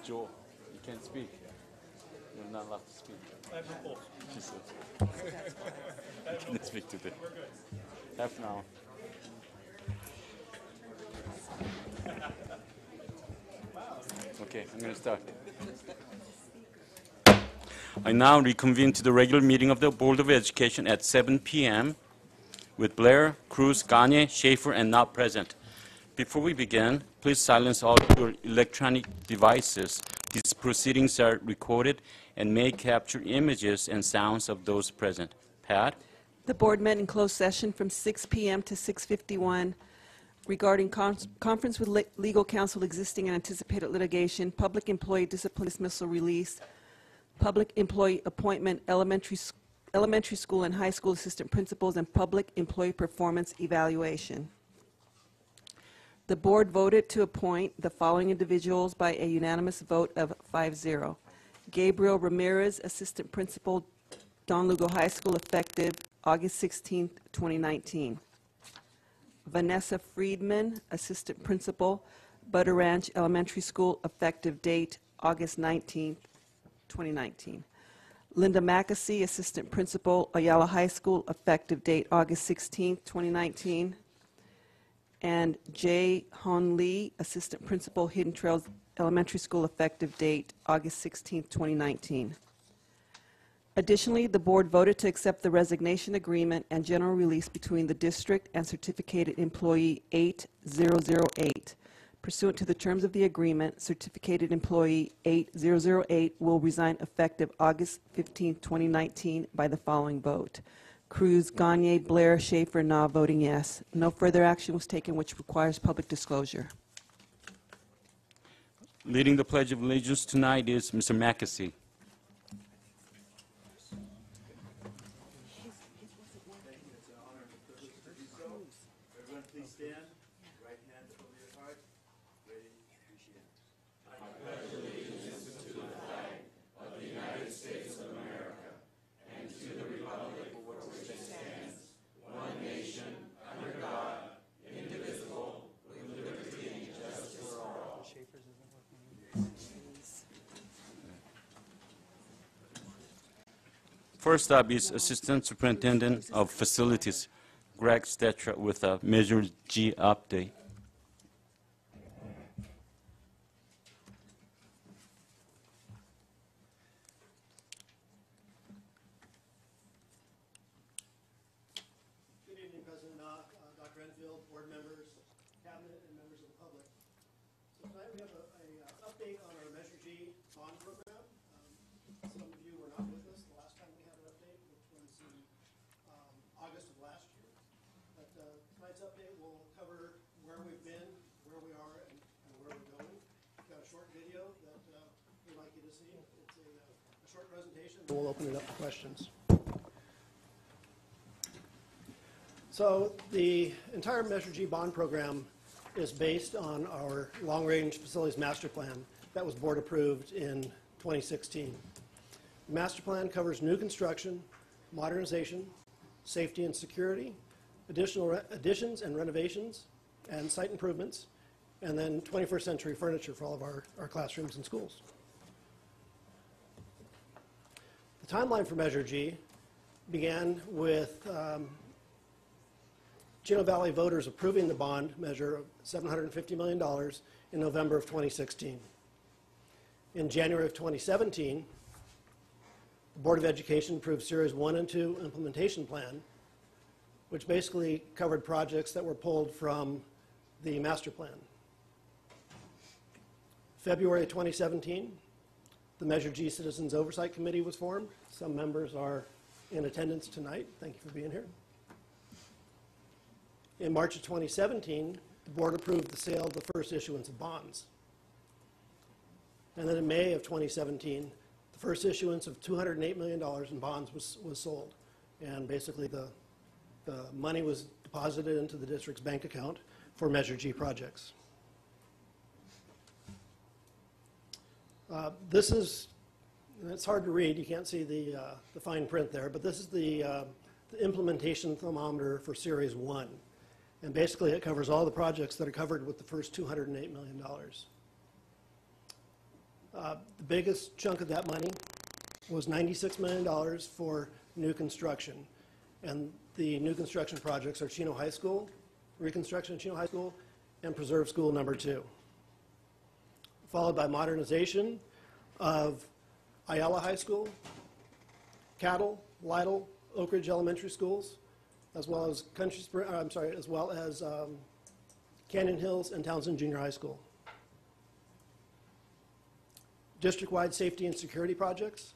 Joe, you can't speak. You're not allowed to speak. I have no pulse. She said. You can't speak today. We're good. Half an hour. Okay, I'm going to start. I now reconvene to the regular meeting of the Board of Education at 7 p.m. with Blair, Cruz, Gagne, Schaefer, and not present. Before we begin, please silence all your electronic devices. These proceedings are recorded and may capture images and sounds of those present. Pat? The board met in closed session from 6 p.m. to 6:51 regarding conference with legal counsel, existing and anticipated litigation, public employee discipline dismissal release, public employee appointment, elementary school and high school assistant principals, and public employee performance evaluation. The board voted to appoint the following individuals by a unanimous vote of 5-0. Gabriel Ramirez, assistant principal, Don Lugo High School, effective August 16, 2019. Vanessa Friedman, assistant principal, Butter Ranch Elementary School, effective date August 19, 2019. Linda Mackesy, assistant principal, Ayala High School, effective date August 16, 2019. And Jay Hon Lee, assistant principal, Hidden Trails Elementary School, effective date August 16, 2019. Additionally, the board voted to accept the resignation agreement and general release between the district and certificated employee 8008. Pursuant to the terms of the agreement, certificated employee 8008 will resign effective August 15, 2019 by the following vote. Cruz, Gagne, Blair, Schaefer, Na voting yes. No further action was taken which requires public disclosure. Leading the Pledge of Allegiance tonight is Mr. Mackesy. First up is Assistant Superintendent of Facilities, Greg Stetra, with a Measure G update. Good evening, President Na, Dr. Enfield, board members, cabinet, and members of the public. So tonight we have an update on our Measure G bond program. Some of you were not with us the last time we had an update, which was in August of last year. But tonight's update will cover where we've been, where we are, and where we're going. We've got a short video that we'd like you to see. It's a short presentation. We'll open it up for questions. So the entire Measure G bond program is based on our long-range facilities master plan that was board approved in 2016. The master plan covers new construction, modernization, safety and security, additional additions and renovations, and site improvements, and then 21st century furniture for all of our classrooms and schools. The timeline for Measure G began with Chino Valley voters approving the bond measure of $750 million in November of 2016. In January of 2017, the Board of Education approved Series 1 and 2 implementation plan, which basically covered projects that were pulled from the master plan. February 2017, the Measure G Citizens Oversight Committee was formed. Some members are in attendance tonight. Thank you for being here. In March of 2017, the board approved the sale of the first issuance of bonds. And then in May of 2017, the first issuance of $208 million in bonds was sold. And basically the money was deposited into the district's bank account for Measure G projects. This is, it's hard to read, you can't see the fine print there, but this is the implementation thermometer for Series 1. And basically it covers all the projects that are covered with the first $208 million. The biggest chunk of that money was $96 million for new construction. And the new construction projects are Chino High School, reconstruction of Chino High School, and Preserve School number 2. Followed by modernization of Ayala High School, Cattle, Lytle, Oak Ridge Elementary Schools, as well as Canyon Hills and Townsend Junior High School. District-wide safety and security projects,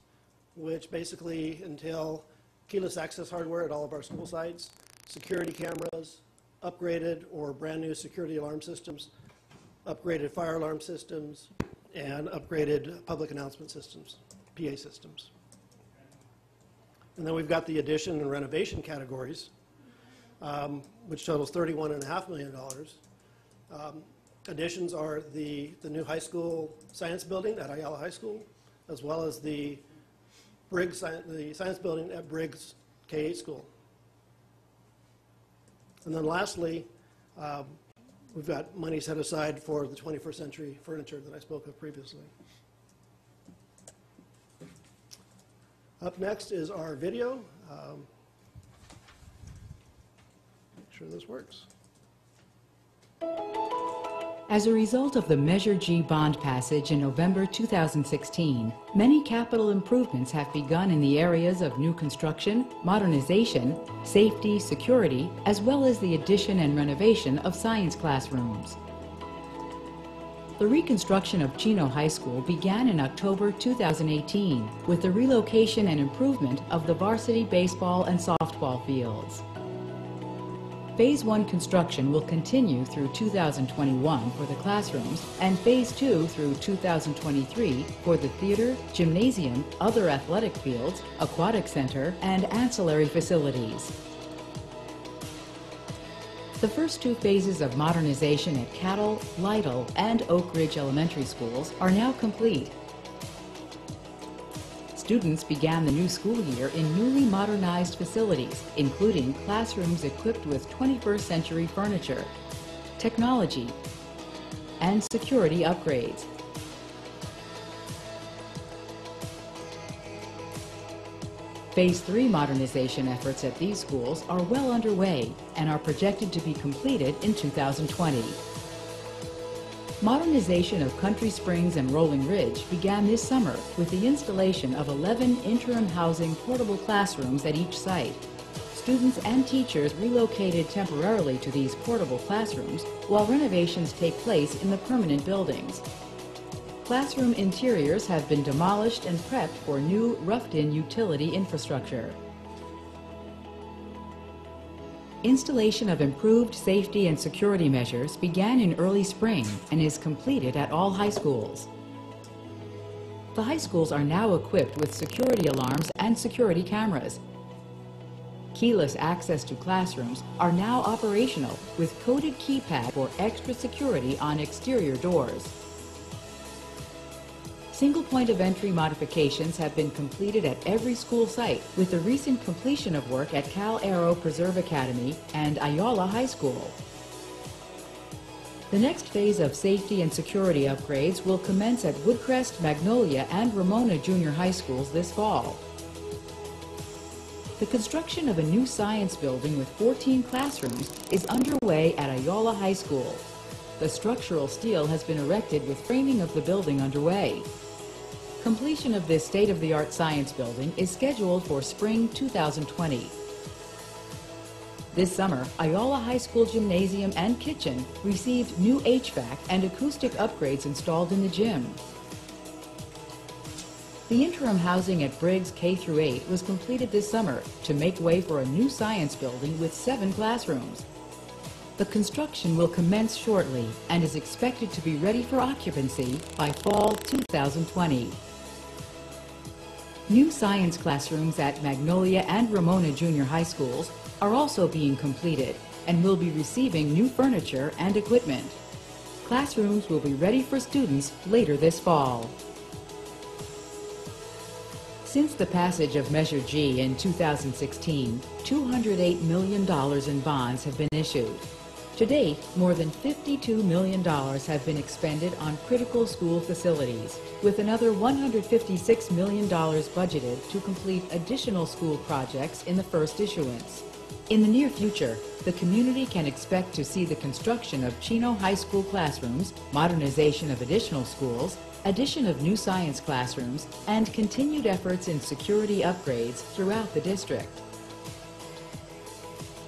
which basically entail keyless access hardware at all of our school sites, security cameras, upgraded or brand new security alarm systems, upgraded fire alarm systems, and upgraded public announcement systems, PA systems. And then we've got the addition and renovation categories, which totals $31.5 million. Additions are the new high school science building at Ayala High School, as well as the science building at Briggs K-8 School. And then lastly, we've got money set aside for the 21st century furniture that I spoke of previously. Up next is our video. Make sure this works. As a result of the Measure G bond passage in November 2016, many capital improvements have begun in the areas of new construction, modernization, safety, security, as well as the addition and renovation of science classrooms. The reconstruction of Chino High School began in October 2018 with the relocation and improvement of the varsity baseball and softball fields. Phase 1 construction will continue through 2021 for the classrooms and Phase 2 through 2023 for the theater, gymnasium, other athletic fields, aquatic center, and ancillary facilities. The first 2 phases of modernization at Cattle, Lytle, and Oak Ridge Elementary Schools are now complete. Students began the new school year in newly modernized facilities, including classrooms equipped with 21st century furniture, technology, and security upgrades. Phase 3 modernization efforts at these schools are well underway and are projected to be completed in 2020. Modernization of Country Springs and Rolling Ridge began this summer with the installation of 11 interim housing portable classrooms at each site. Students and teachers relocated temporarily to these portable classrooms while renovations take place in the permanent buildings. Classroom interiors have been demolished and prepped for new roughed-in utility infrastructure. Installation of improved safety and security measures began in early spring and is completed at all high schools. The high schools are now equipped with security alarms and security cameras. Keyless access to classrooms are now operational with coded keypad for extra security on exterior doors. Single point of entry modifications have been completed at every school site with the recent completion of work at Cal Aero Preserve Academy and Ayala High School. The next phase of safety and security upgrades will commence at Woodcrest, Magnolia, and Ramona Junior High Schools this fall. The construction of a new science building with 14 classrooms is underway at Ayala High School. The structural steel has been erected with framing of the building underway. Completion of this state-of-the-art science building is scheduled for spring 2020. This summer, Ayala High School gymnasium and kitchen received new HVAC and acoustic upgrades installed in the gym. The interim housing at Briggs K-8 was completed this summer to make way for a new science building with 7 classrooms. The construction will commence shortly and is expected to be ready for occupancy by fall 2020. New science classrooms at Magnolia and Ramona Junior High Schools are also being completed and will be receiving new furniture and equipment. Classrooms will be ready for students later this fall. Since the passage of Measure G in 2016, $208 million in bonds have been issued. To date, more than $52 million have been expended on critical school facilities, with another $156 million budgeted to complete additional school projects in the first issuance. In the near future, the community can expect to see the construction of Chino High School classrooms, modernization of additional schools, addition of new science classrooms, and continued efforts in security upgrades throughout the district.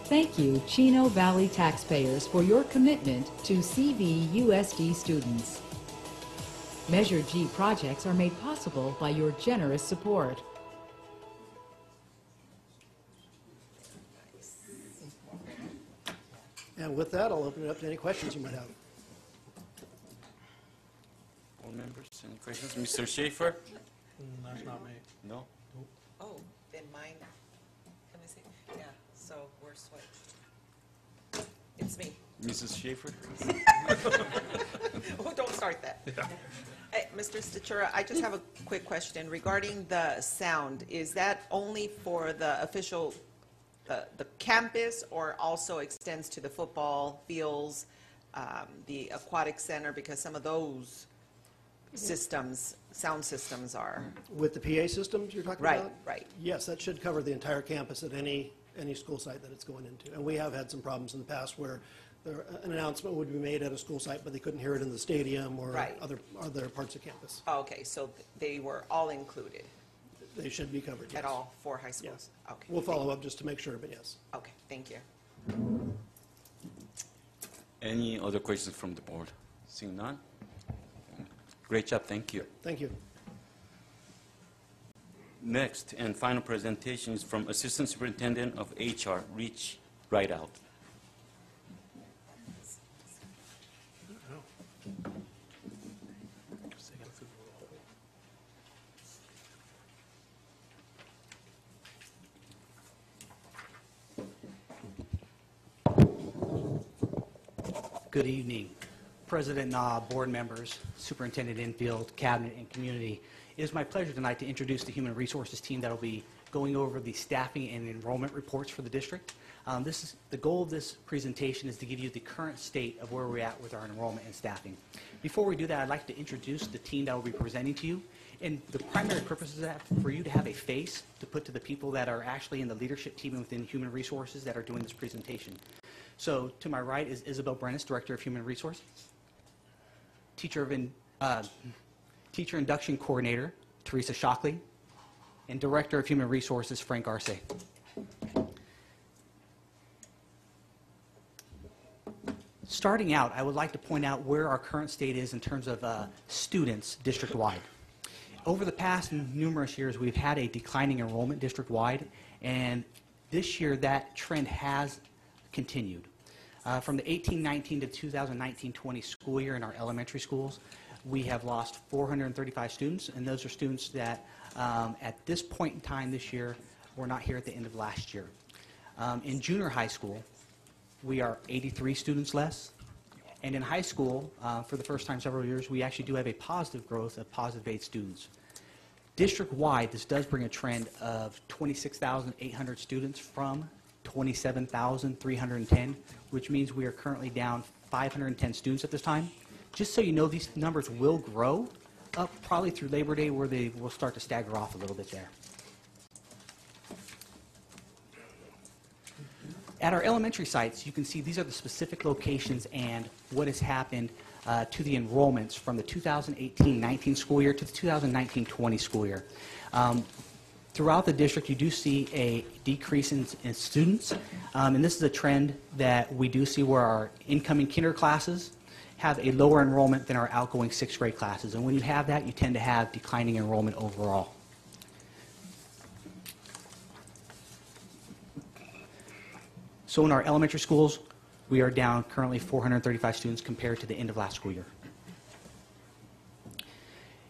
Thank you, Chino Valley taxpayers, for your commitment to CVUSD students. Measure G projects are made possible by your generous support. And with that, I'll open it up to any questions you might have. Board members, any questions? Mr. Schaefer? That's not me. No? Oh, then mine, let me see, yeah, so we're switched. It's me. Mrs. Schaefer? Oh, don't start that. Hey, Mr. Stachura, I just have a quick question regarding the sound. Is that only for the official, the campus, or also extends to the football fields, the aquatic center, because some of those systems, sound systems are. With the PA systems you're talking Right, about? right. Yes, that should cover the entire campus at any school site that it's going into. And we have had some problems in the past where an announcement would be made at a school site, but they couldn't hear it in the stadium or Right. other parts of campus. Oh, okay, so they were all included They should be covered, yes. at all 4 high schools? Yes. Okay. We'll follow up just to make sure, but yes. Okay, thank you. Any other questions from the board? Seeing none? Great job, thank you. Thank you. Next and final presentation is from Assistant Superintendent of HR, Rich Rideout. Good evening, President Na, board members, Superintendent Infield, Cabinet, and community. It is my pleasure tonight to introduce the Human Resources team that will be going over the staffing and enrollment reports for the district. The goal of this presentation is to give you the current state of where we're at with our enrollment and staffing. Before we do that, I'd like to introduce the team that will be presenting to you. And the primary purpose is that for you to have a face to put to the people that are actually in the leadership team within Human Resources that are doing this presentation. So to my right is Isabel Brennis, Director of Human Resources. Teacher Induction Coordinator, Teresa Shockley. And Director of Human Resources, Frank Arce. Starting out, I would like to point out where our current state is in terms of students district-wide. Over the past numerous years, we've had a declining enrollment district-wide, and this year that trend has continued. From the 18-19 to 2019-20 school year in our elementary schools, we have lost 435 students, and those are students that at this point in time this year were not here at the end of last year. In junior high school, we are 83 students less, and in high school, for the first time several years, we actually do have a positive growth of positive 8 students. District-wide, this does bring a trend of 26,800 students from 27,310, which means we are currently down 510 students at this time. Just so you know, these numbers will grow up probably through Labor Day, where they will start to stagger off a little bit there. At our elementary sites, you can see these are the specific locations and what has happened to the enrollments from the 2018-19 school year to the 2019-20 school year. Throughout the district, you do see a decrease in students, and this is a trend that we do see where our incoming kinder classes have a lower enrollment than our outgoing 6th grade classes. And when you have that, you tend to have declining enrollment overall. So in our elementary schools, we are down currently 435 students compared to the end of last school year.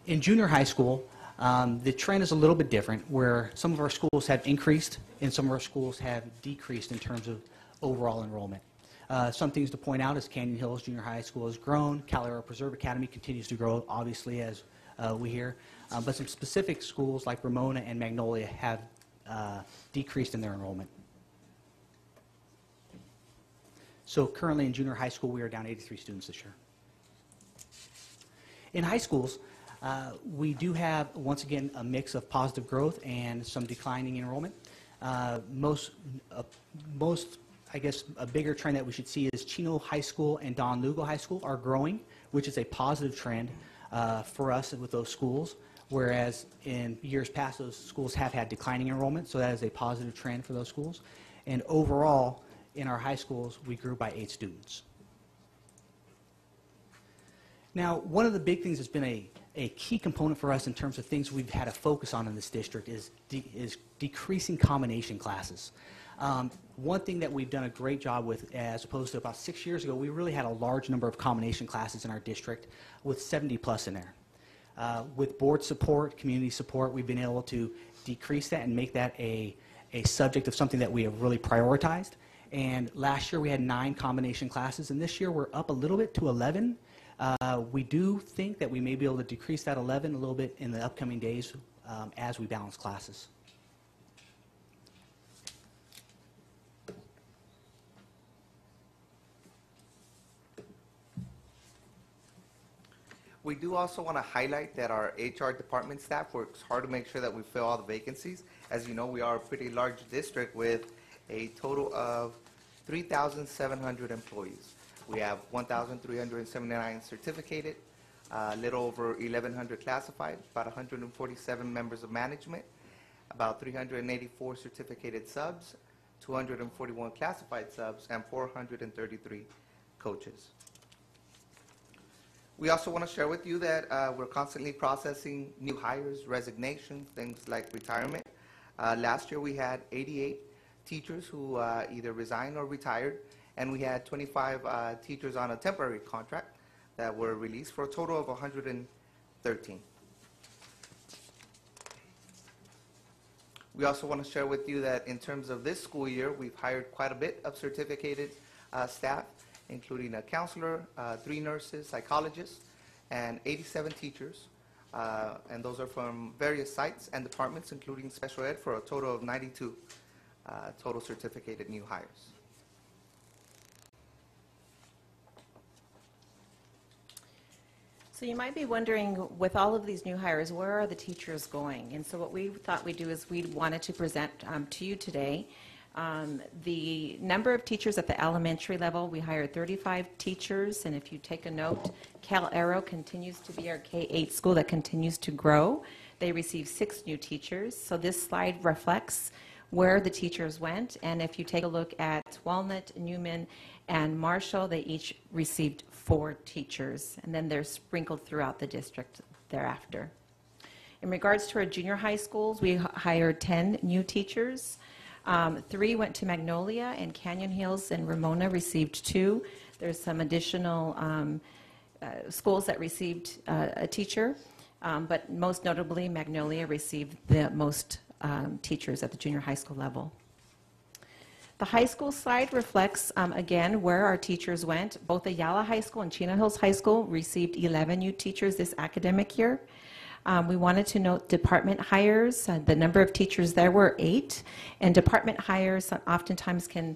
In junior high school, the trend is a little bit different, where some of our schools have increased and some of our schools have decreased in terms of overall enrollment. Some things to point out is Canyon Hills Junior High School has grown. Calera Preserve Academy continues to grow, obviously, as we hear. But some specific schools like Ramona and Magnolia have decreased in their enrollment. So currently in junior high school, we are down 83 students this year. In high schools, we do have, once again, a mix of positive growth and some declining enrollment. Most, I guess, a bigger trend that we should see is Chino High School and Don Lugo High School are growing, which is a positive trend for us with those schools, whereas in years past, those schools have had declining enrollment, so that is a positive trend for those schools. And overall, in our high schools, we grew by 8 students. Now, one of the big things that's been a key component for us in terms of things we've had to focus on in this district is decreasing combination classes. One thing that we've done a great job with, as opposed to about 6 years ago, we really had a large number of combination classes in our district with 70 plus in there. With board support, community support, we've been able to decrease that and make that a subject of something that we have really prioritized. And last year we had 9 combination classes, and this year we're up a little bit to 11. We do think that we may be able to decrease that 11 a little bit in the upcoming days as we balance classes. We do also want to highlight that our HR department staff works hard to make sure that we fill all the vacancies. As you know, we are a pretty large district with a total of 3,700 employees. We have 1,379 certificated, a little over 1,100 classified, about 147 members of management, about 384 certificated subs, 241 classified subs, and 433 coaches. We also want to share with you that we're constantly processing new hires, resignations, things like retirement. Last year we had 88 teachers who either resigned or retired, and we had 25 teachers on a temporary contract that were released for a total of 113. We also want to share with you that in terms of this school year, we've hired quite a bit of certificated staff, including a counselor, 3 nurses, psychologists, and 87 teachers. And those are from various sites and departments, including special ed, for a total of 92 total certificated new hires. So you might be wondering, with all of these new hires, where are the teachers going? And so what we thought we'd do is we wanted to present to you today the number of teachers at the elementary level. We hired 35 teachers, and if you take a note, Cal Aero continues to be our K-8 school that continues to grow. They received 6 new teachers. So this slide reflects where the teachers went, and if you take a look at Walnut, Newman, and Marshall, they each received 4 teachers, and then they're sprinkled throughout the district thereafter. In regards to our junior high schools, we hired 10 new teachers. 3 went to Magnolia, and Canyon Hills and Ramona received 2. There's some additional schools that received a teacher, but most notably Magnolia received the most teachers at the junior high school level. The high school slide reflects, again, where our teachers went. Both Ayala High School and Chino Hills High School received 11 new teachers this academic year. We wanted to note department hires. The number of teachers there were 8, and department hires oftentimes can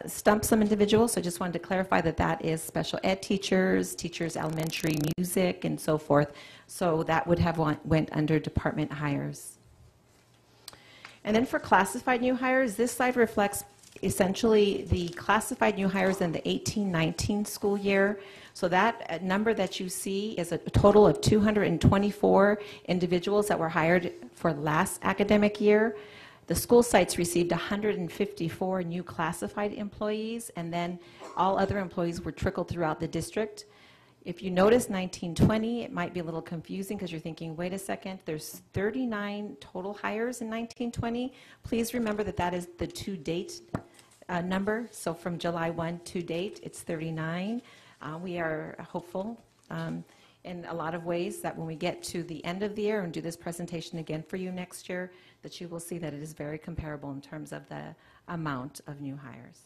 stump some individuals, so I just wanted to clarify that that is special ed teachers, teachers elementary music, and so forth. So that would have went under department hires. And then for classified new hires, this slide reflects essentially the classified new hires in the 18-19 school year. So that number that you see is a total of 224 individuals that were hired for last academic year. The school sites received 154 new classified employees, and then all other employees were trickled throughout the district. If you notice 1920, it might be a little confusing because you're thinking, wait a second, there's 39 total hires in 1920. Please remember that that is the to-date number. So from July 1 to date, it's 39. We are hopeful in a lot of ways that when we get to the end of the year and do this presentation again for you next year, that you will see that it is very comparable in terms of the amount of new hires.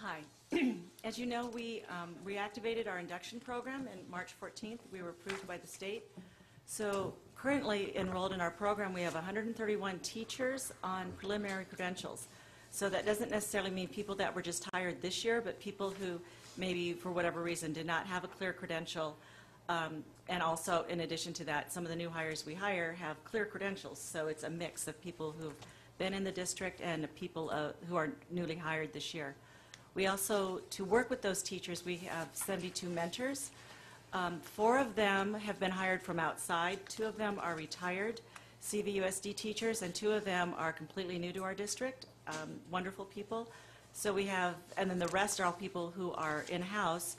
Hi. As you know, we reactivated our induction program on March 14th. We were approved by the state. So currently enrolled in our program, we have 131 teachers on preliminary credentials. So that doesn't necessarily mean people that were just hired this year, but people who maybe for whatever reason did not have a clear credential. And also, in addition to that, some of the new hires we hire have clear credentials. So it's a mix of people who've been in the district and people who are newly hired this year. We also, to work with those teachers, we have 72 mentors. 4 of them have been hired from outside. 2 of them are retired CVUSD teachers, and 2 of them are completely new to our district, wonderful people. So we have, and then the rest are all people who are in-house,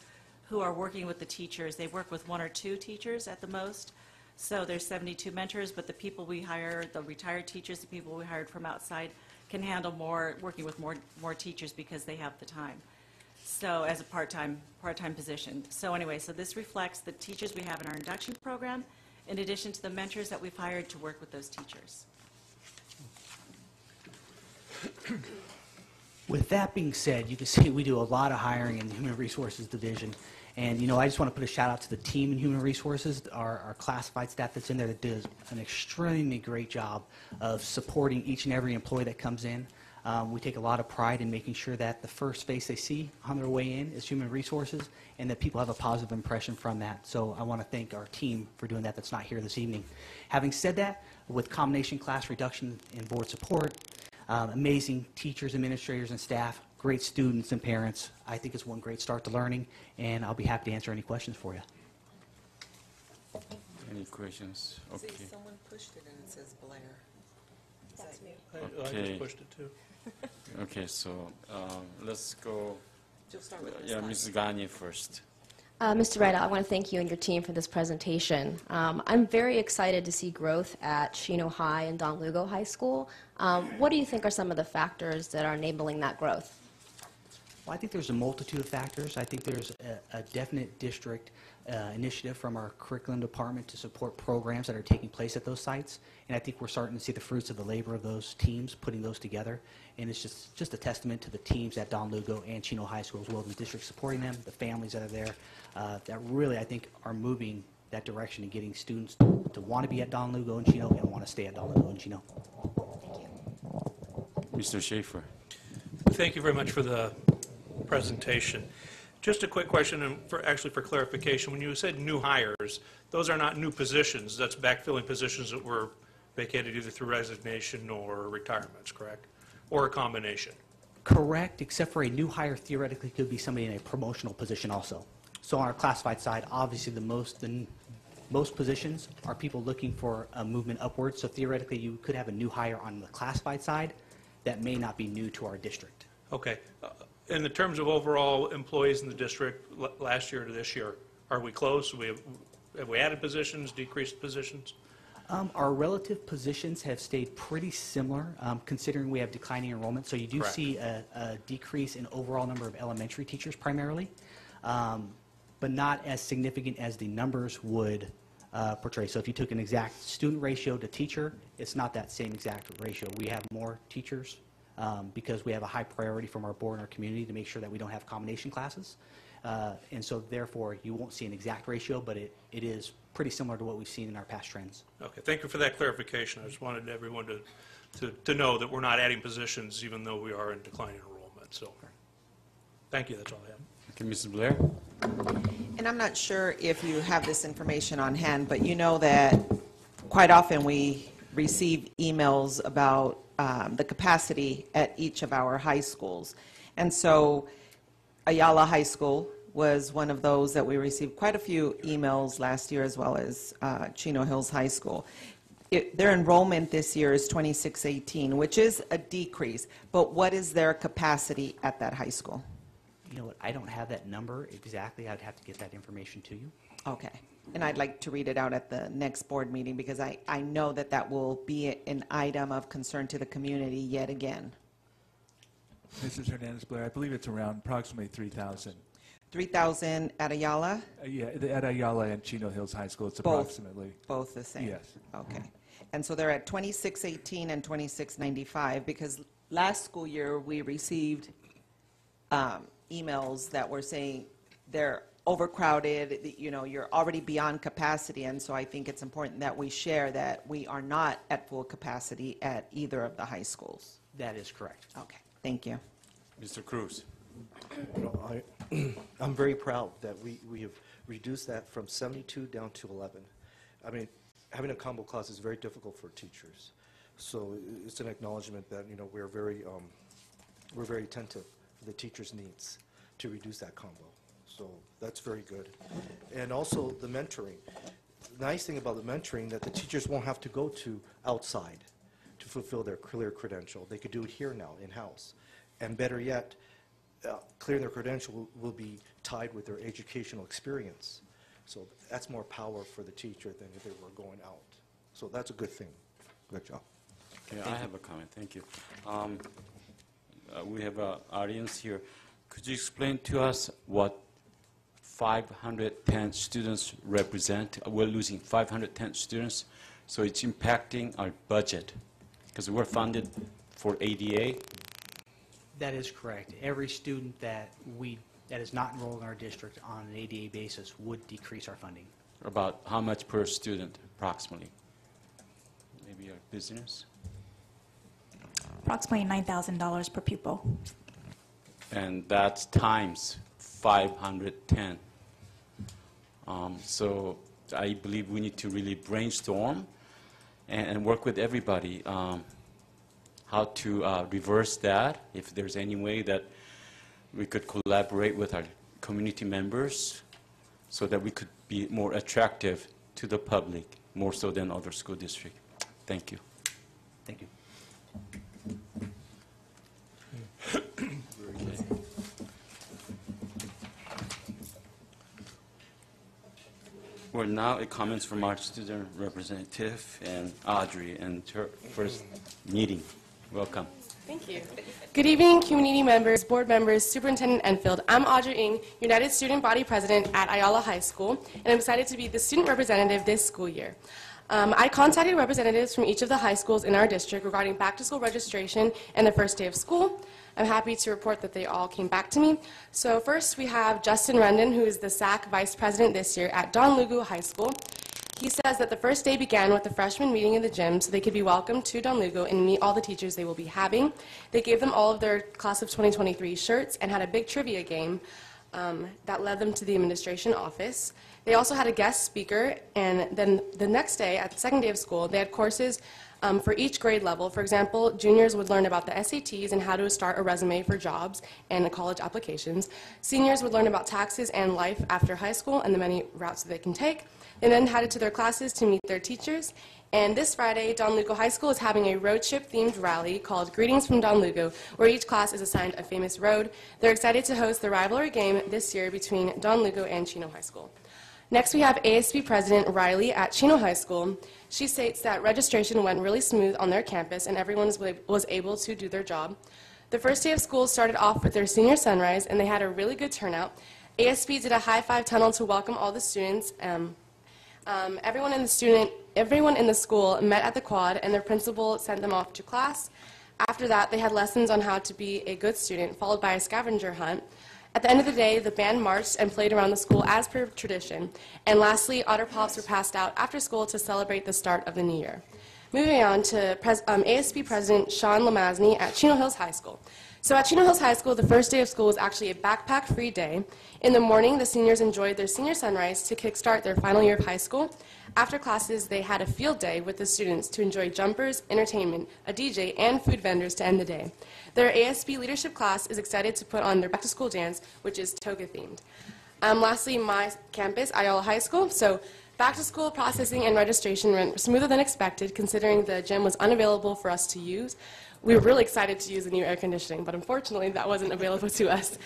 who are working with the teachers. They work with 1 or 2 teachers at the most. So there's 72 mentors, but the people we hire, the retired teachers, the people we hired from outside, can handle more, working with more teachers because they have the time. So as a part-time position. So anyway, so this reflects the teachers we have in our induction program, in addition to the mentors that we've hired to work with those teachers. With that being said, you can see we do a lot of hiring in the Human Resources Division. And, you know, I just want to put a shout out to the team in Human Resources, our classified staff that's in there that does an extremely great job of supporting each and every employee that comes in. We take a lot of pride in making sure that the first face they see on their way in is Human Resources and that people have a positive impression from that. So I want to thank our team for doing that that's not here this evening. Having said that, with combination class reduction and board support, amazing teachers, administrators, and staff, great students and parents. I think it's one great start to learning, and I'll be happy to answer any questions for you. Any questions? Okay. See, someone pushed it and it says Blair. That's me. I Okay. just pushed it too. Okay, so let's go. You'll start with Yeah, Ms. Mrs. Gagne first. Mr. Wright, I want to thank you and your team for this presentation. I'm very excited to see growth at Chino High and Don Lugo High School. What do you think are some of the factors that are enabling that growth? Well, I think there's a multitude of factors. I think there's a definite district initiative from our curriculum department to support programs that are taking place at those sites. And I think we're starting to see the fruits of the labor of those teams putting those together. And it's just a testament to the teams at Don Lugo and Chino High School as well as the district supporting them, the families that are there, that really, I think, are moving that direction and getting students to want to be at Don Lugo and Chino and want to stay at Don Lugo and Chino. Thank you. Mr. Schaefer. Thank you very much for the presentation. Just a quick question, and actually for clarification. When you said new hires, those are not new positions. That's backfilling positions that were vacated either through resignation or retirements, correct? Or a combination? Correct, except for a new hire theoretically could be somebody in a promotional position also. So on our classified side, obviously the most positions are people looking for a movement upwards. So theoretically you could have a new hire on the classified side that may not be new to our district. Okay. In the terms of overall employees in the district, last year to this year, are we close? Have we added positions, decreased positions? Our relative positions have stayed pretty similar, considering we have declining enrollment. So you do Correct. see a decrease in overall number of elementary teachers primarily, but not as significant as the numbers would portray. So if you took an exact student ratio to teacher, it's not that same exact ratio. We have more teachers because we have a high priority from our board and our community to make sure that we don't have combination classes. And so therefore, you won't see an exact ratio, but it is pretty similar to what we've seen in our past trends. Okay, thank you for that clarification. I just wanted everyone to know that we're not adding positions even though we are in declining enrollment. So thank you, that's all I have. Okay, Mrs. Blair. And I'm not sure if you have this information on hand, but you know that quite often we receive emails about the capacity at each of our high schools. And so Ayala High School was one of those that we received quite a few emails last year, as well as Chino Hills High School. Their enrollment this year is 2618, which is a decrease. But what is their capacity at that high school? You know what, I don't have that number exactly. I'd have to get that information to you. Okay. And I'd like to read it out at the next board meeting because I know that that will be an item of concern to the community yet again. Mrs. Hernandez-Blair, I believe it's around approximately 3,000. 3,000 at Ayala? Yeah, at Ayala and Chino Hills High School, it's Both. Approximately. Both the same? Yes. Okay. And so they're at 2618 and 2695 because last school year we received emails that were saying their overcrowded, you're already beyond capacity, and so I think it's important that we share that we are not at full capacity at either of the high schools. That is correct. Okay, thank you. Mr. Cruz. I'm very proud that we have reduced that from 72 down to 11. I mean, having a combo class is very difficult for teachers. So it's an acknowledgement that, we're very attentive to the teachers' needs to reduce that combo. So that's very good. And also the mentoring. The nice thing about the mentoring that the teachers won't have to go to outside to fulfill their clear credential. They could do it here now, in-house. And better yet, clearing their credential will be tied with their educational experience. So that's more power for the teacher than if they were going out. So that's a good thing. Good job. Okay, I have a comment. Thank you. We have an audience here. Could you explain to us what 510 students represent? We're losing 510 students, so it's impacting our budget because we're funded for ADA. That is correct. Every student that is not enrolled in our district on an ADA basis would decrease our funding. About how much per student, approximately? Maybe our business? Approximately $9,000 per pupil. And that's times 510. So I believe we need to really brainstorm and work with everybody how to reverse that, if there's any way that we could collaborate with our community members so that we could be more attractive to the public, more so than other school districts. Thank you. Thank you. Well, now it comments from our student representative and Audrey and her first meeting. Welcome. Thank you. Good evening, community members, board members, Superintendent Enfield. I'm Audrey Ng, United Student Body President at Ayala High School, and I'm excited to be the student representative this school year. I contacted representatives from each of the high schools in our district regarding back-to-school registration and the first day of school. I'm happy to report that they all came back to me. So first we have Justin Rendon, who is the SAC Vice President this year at Don Lugo High School. He says that the first day began with the freshmen meeting in the gym so they could be welcomed to Don Lugo and meet all the teachers they will be having. They gave them all of their class of 2023 shirts and had a big trivia game that led them to the administration office. They also had a guest speaker, and then the next day, at the second day of school, they had courses for each grade level. For example, juniors would learn about the SATs and how to start a resume for jobs and college applications. Seniors would learn about taxes and life after high school and the many routes that they can take. They then headed to their classes to meet their teachers. And this Friday, Don Lugo High School is having a road trip-themed rally called Greetings from Don Lugo, where each class is assigned a famous road. They're excited to host the rivalry game this year between Don Lugo and Chino High School. Next, we have ASB President Riley at Chino High School. She states that registration went really smooth on their campus and everyone was able to do their job. The first day of school started off with their senior sunrise, and they had a really good turnout. ASB did a high-five tunnel to welcome all the students. Everyone in the school met at the quad, and their principal sent them off to class. After that, they had lessons on how to be a good student, followed by a scavenger hunt. At the end of the day, the band marched and played around the school as per tradition. And lastly, Otter Pops were passed out after school to celebrate the start of the new year. Moving on to ASB President Sean Lamazny at Chino Hills High School. So at Chino Hills High School, the first day of school was actually a backpack-free day. In the morning, the seniors enjoyed their senior sunrise to kickstart their final year of high school. After classes, they had a field day with the students to enjoy jumpers, entertainment, a DJ, and food vendors to end the day. Their ASB leadership class is excited to put on their back-to-school dance, which is toga-themed. Lastly, my campus, Ayala High School. So back-to-school processing and registration went smoother than expected, considering the gym was unavailable for us to use. We were really excited to use the new air conditioning, but unfortunately that wasn't available to us.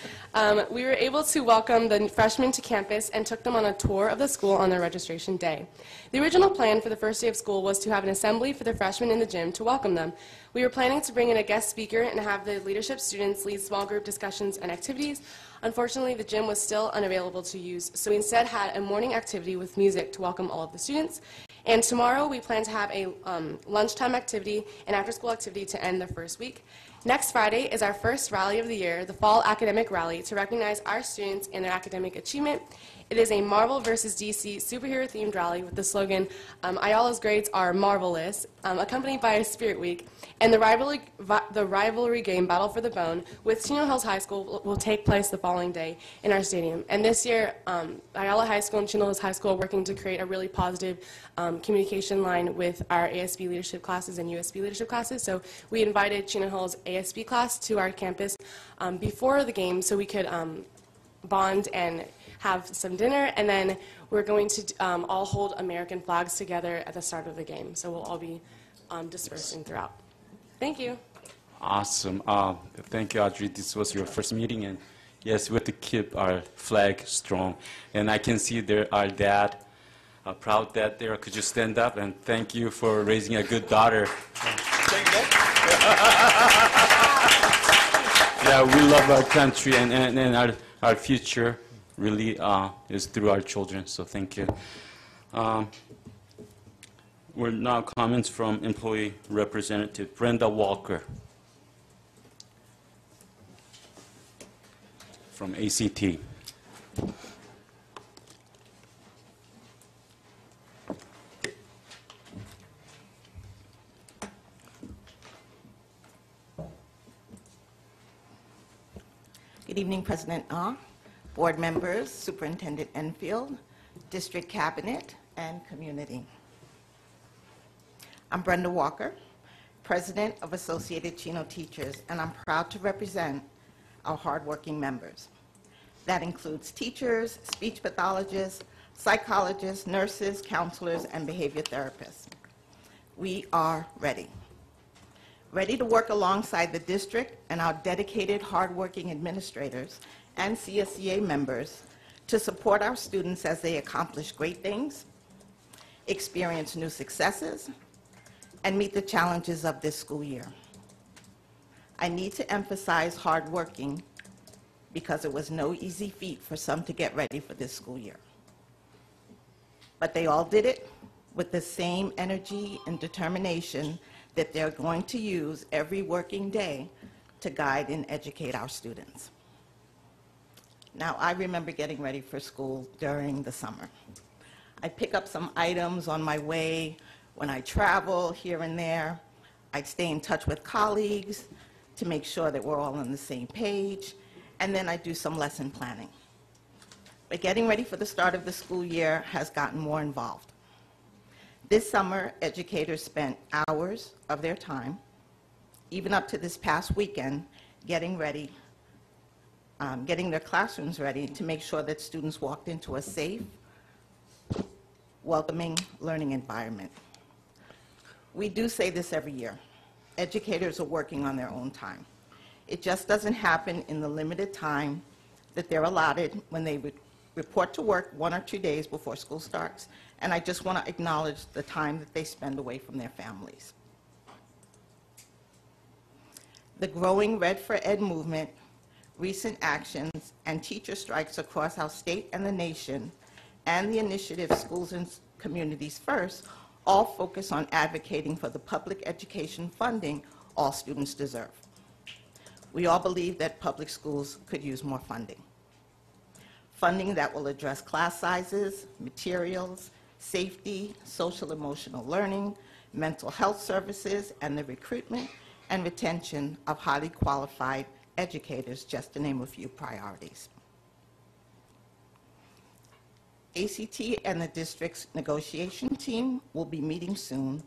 We were able to welcome the freshmen to campus and took them on a tour of the school on their registration day. The original plan for the first day of school was to have an assembly for the freshmen in the gym to welcome them. We were planning to bring in a guest speaker and have the leadership students lead small group discussions and activities. Unfortunately, the gym was still unavailable to use, so we instead had a morning activity with music to welcome all of the students. And tomorrow we plan to have a lunchtime activity and after-school activity to end the first week. Next Friday is our first rally of the year, the Fall Academic Rally, to recognize our students and their academic achievement. It is a Marvel vs. DC superhero-themed rally with the slogan, Ayala's grades are marvelous, accompanied by a Spirit Week, and the rivalry game Battle for the Bone with Chino Hills High School will take place the following day in our stadium. And this year, Ayala High School and Chino Hills High School are working to create a really positive communication line with our ASB leadership classes and USB leadership classes. So we invited Chino Hills ASB class to our campus before the game so we could bond and have some dinner, and then we're going to all hold American flags together at the start of the game. So we'll all be dispersing throughout. Thank you. Awesome. Thank you, Audrey. This was your first meeting, and yes, we have to keep our flag strong. And I can see there our dad, a proud dad there. Could you stand up? And thank you for raising a good daughter. Yeah, we love our country, and our future really is through our children, so thank you. We're now comments from employee representative Brenda Walker from ACT. Good evening, President board members, Superintendent Enfield, District Cabinet, and community. I'm Brenda Walker, President of Associated Chino Teachers, and I'm proud to represent our hardworking members. That includes teachers, speech pathologists, psychologists, nurses, counselors, and behavior therapists. We are ready. Ready to work alongside the district and our dedicated, hardworking administrators and CSEA members to support our students as they accomplish great things, experience new successes, and meet the challenges of this school year. I need to emphasize hardworking because it was no easy feat for some to get ready for this school year. But they all did it with the same energy and determination that they're going to use every working day to guide and educate our students. Now, I remember getting ready for school during the summer. I'd pick up some items on my way when I travel here and there. I'd stay in touch with colleagues to make sure that we're all on the same page, and then I'd do some lesson planning. But getting ready for the start of the school year has gotten more involved. This summer, educators spent hours of their time, even up to this past weekend, getting ready, getting their classrooms ready to make sure that students walked into a safe, welcoming learning environment. We do say this every year. Educators are working on their own time. It just doesn't happen in the limited time that they're allotted when they report to work 1 or 2 days before school starts. And I just want to acknowledge the time that they spend away from their families. The growing Red for Ed movement, recent actions, and teacher strikes across our state and the nation, and the initiative Schools and Communities First, all focus on advocating for the public education funding all students deserve. We all believe that public schools could use more funding. Funding that will address class sizes, materials, safety, social emotional learning, mental health services, and the recruitment and retention of highly qualified educators, just to name a few priorities. ACT and the district's negotiation team will be meeting soon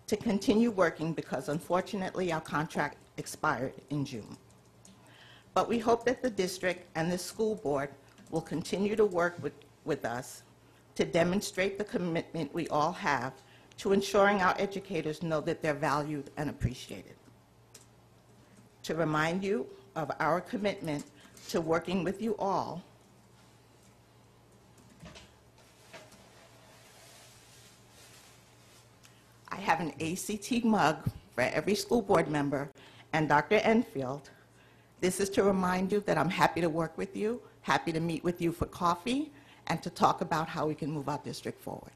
to continue working because unfortunately our contract expired in June. But we hope that the district and the school board will continue to work with us to demonstrate the commitment we all have to ensuring our educators know that they're valued and appreciated. To remind you of our commitment to working with you all, I have an ACT mug for every school board member and Dr. Enfield. This is to remind you that I'm happy to work with you, happy to meet with you for coffee, and to talk about how we can move our district forward.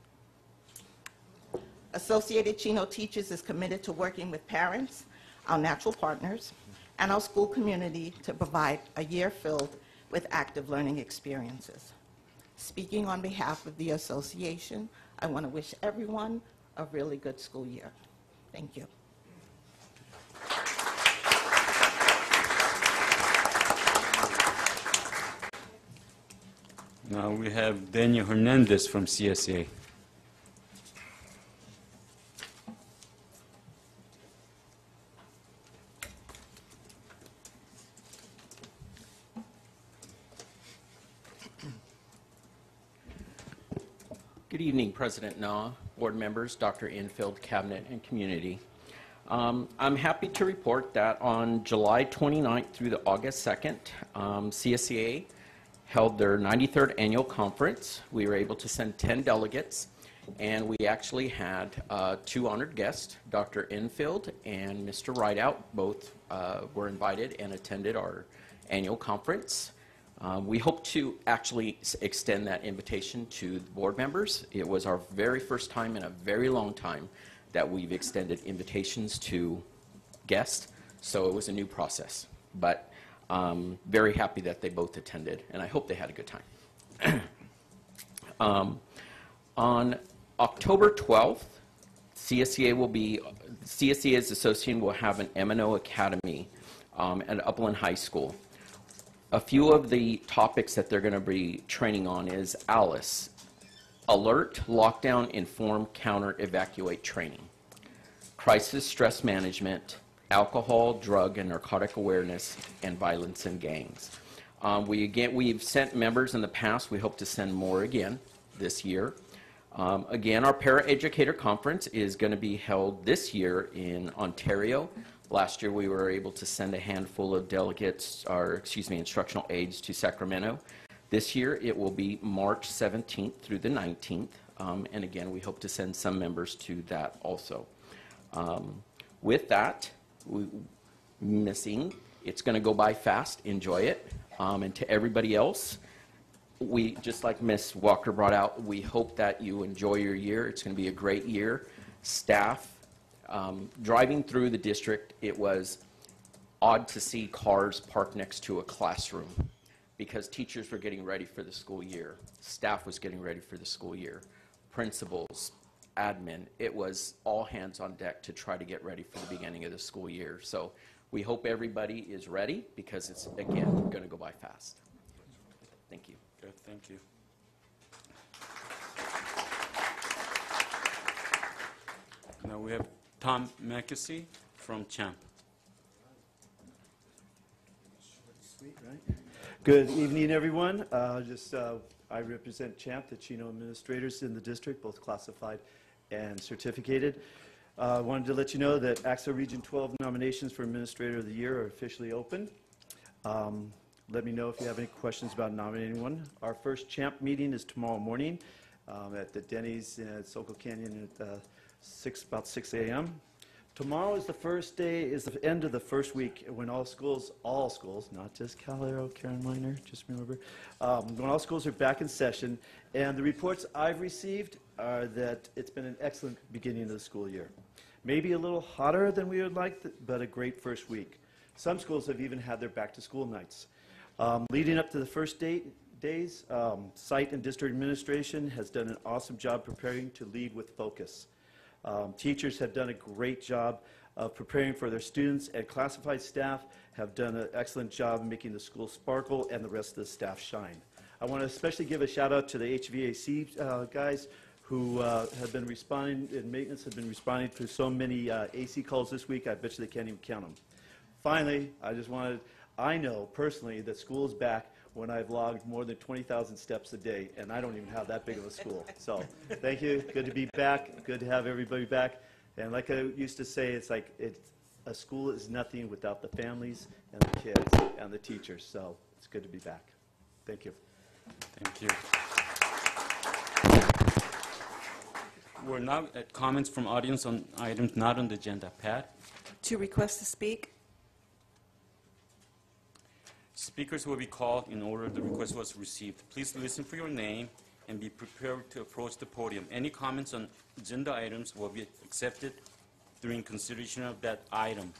Associated Chino Teachers is committed to working with parents, our natural partners, and our school community to provide a year filled with active learning experiences. Speaking on behalf of the association, I want to wish everyone a really good school year. Thank you. Now we have Daniel Hernandez from CSA. Good evening, President Na, board members, Dr. Infield, cabinet, and community. I'm happy to report that on July 29th through the August 2nd, CSEA held their 93rd annual conference. We were able to send 10 delegates, and we actually had two honored guests, Dr. Infield and Mr. Rideout. Both were invited and attended our annual conference. We hope to actually extend that invitation to the board members. It was our very first time in a very long time that we've extended invitations to guests, so it was a new process. But very happy that they both attended, and I hope they had a good time. On October 12th, CSEA's association will have an M&O Academy at Upland High School. A few of the topics that they're going to be training on is ALICE, Alert, Lockdown, Inform, Counter, Evacuate Training, Crisis Stress Management, Alcohol, Drug, and Narcotic Awareness, and Violence in Gangs. We've sent members in the past. We hope to send more again this year. Again, our Paraeducator Conference is going to be held this year in Ontario. Last year, we were able to send a handful of delegates, instructional aides to Sacramento. This year, it will be March 17th through the 19th. And again, we hope to send some members to that also. With that, it's going to go by fast. Enjoy it. And to everybody else, we, just like Ms. Walker brought out, we hope that you enjoy your year. It's going to be a great year. Staff, driving through the district, it was odd to see cars parked next to a classroom because teachers were getting ready for the school year. Staff was getting ready for the school year. Principals, admin, it was all hands on deck to try to get ready for the beginning of the school year. So we hope everybody is ready because it's, again, going to go by fast. Thank you. Good, thank you. Now we have Tom McAsee from CHAMP. Sweet, right? Good evening, everyone. I represent CHAMP, the Chino administrators in the district, both classified and certificated. Wanted to let you know that AXA Region 12 nominations for Administrator of the Year are officially open. Let me know if you have any questions about nominating one. Our first CHAMP meeting is tomorrow morning at the Denny's in Soco Canyon at about 6 a.m. Tomorrow is the end of the first week when all schools, not just Cal Aero, Karen Minor, just remember, when all schools are back in session. And the reports I've received are that it's been an excellent beginning of the school year. Maybe a little hotter than we would like, but a great first week. Some schools have even had their back-to-school nights. Leading up to the first days, site and district administration has done an awesome job preparing to lead with focus. Teachers have done a great job of preparing for their students, and classified staff have done an excellent job making the school sparkle and the rest of the staff shine. I want to especially give a shout out to the HVAC guys who have been responding, and maintenance have been responding to so many AC calls this week, I bet you they can't even count them. Finally, I know personally that school is back when I've logged more than 20,000 steps a day, and I don't even have that big of a school. So thank you. Good to be back. Good to have everybody back. And like I used to say, a school is nothing without the families and the kids and the teachers. So it's good to be back. Thank you. Thank you. We're now at comments from audience on items not on the agenda. Pat? To request to speak. Speakers will be called in order the request was received. Please listen for your name and be prepared to approach the podium. Any comments on agenda items will be accepted during consideration of that item.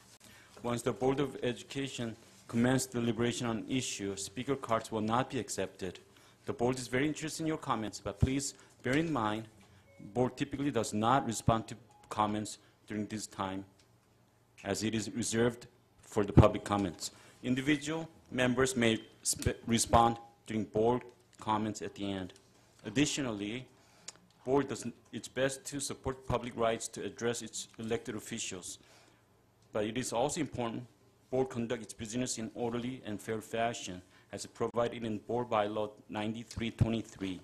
Once the Board of Education commences deliberation on an issue, speaker cards will not be accepted. The board is very interested in your comments, but please bear in mind, the board typically does not respond to comments during this time, as it is reserved for the public comments. Individual members may respond during board comments at the end. Additionally, board does its best to support public rights to address its elected officials. But it is also important board conduct its business in orderly and fair fashion, as provided in Board Bylaw 9323.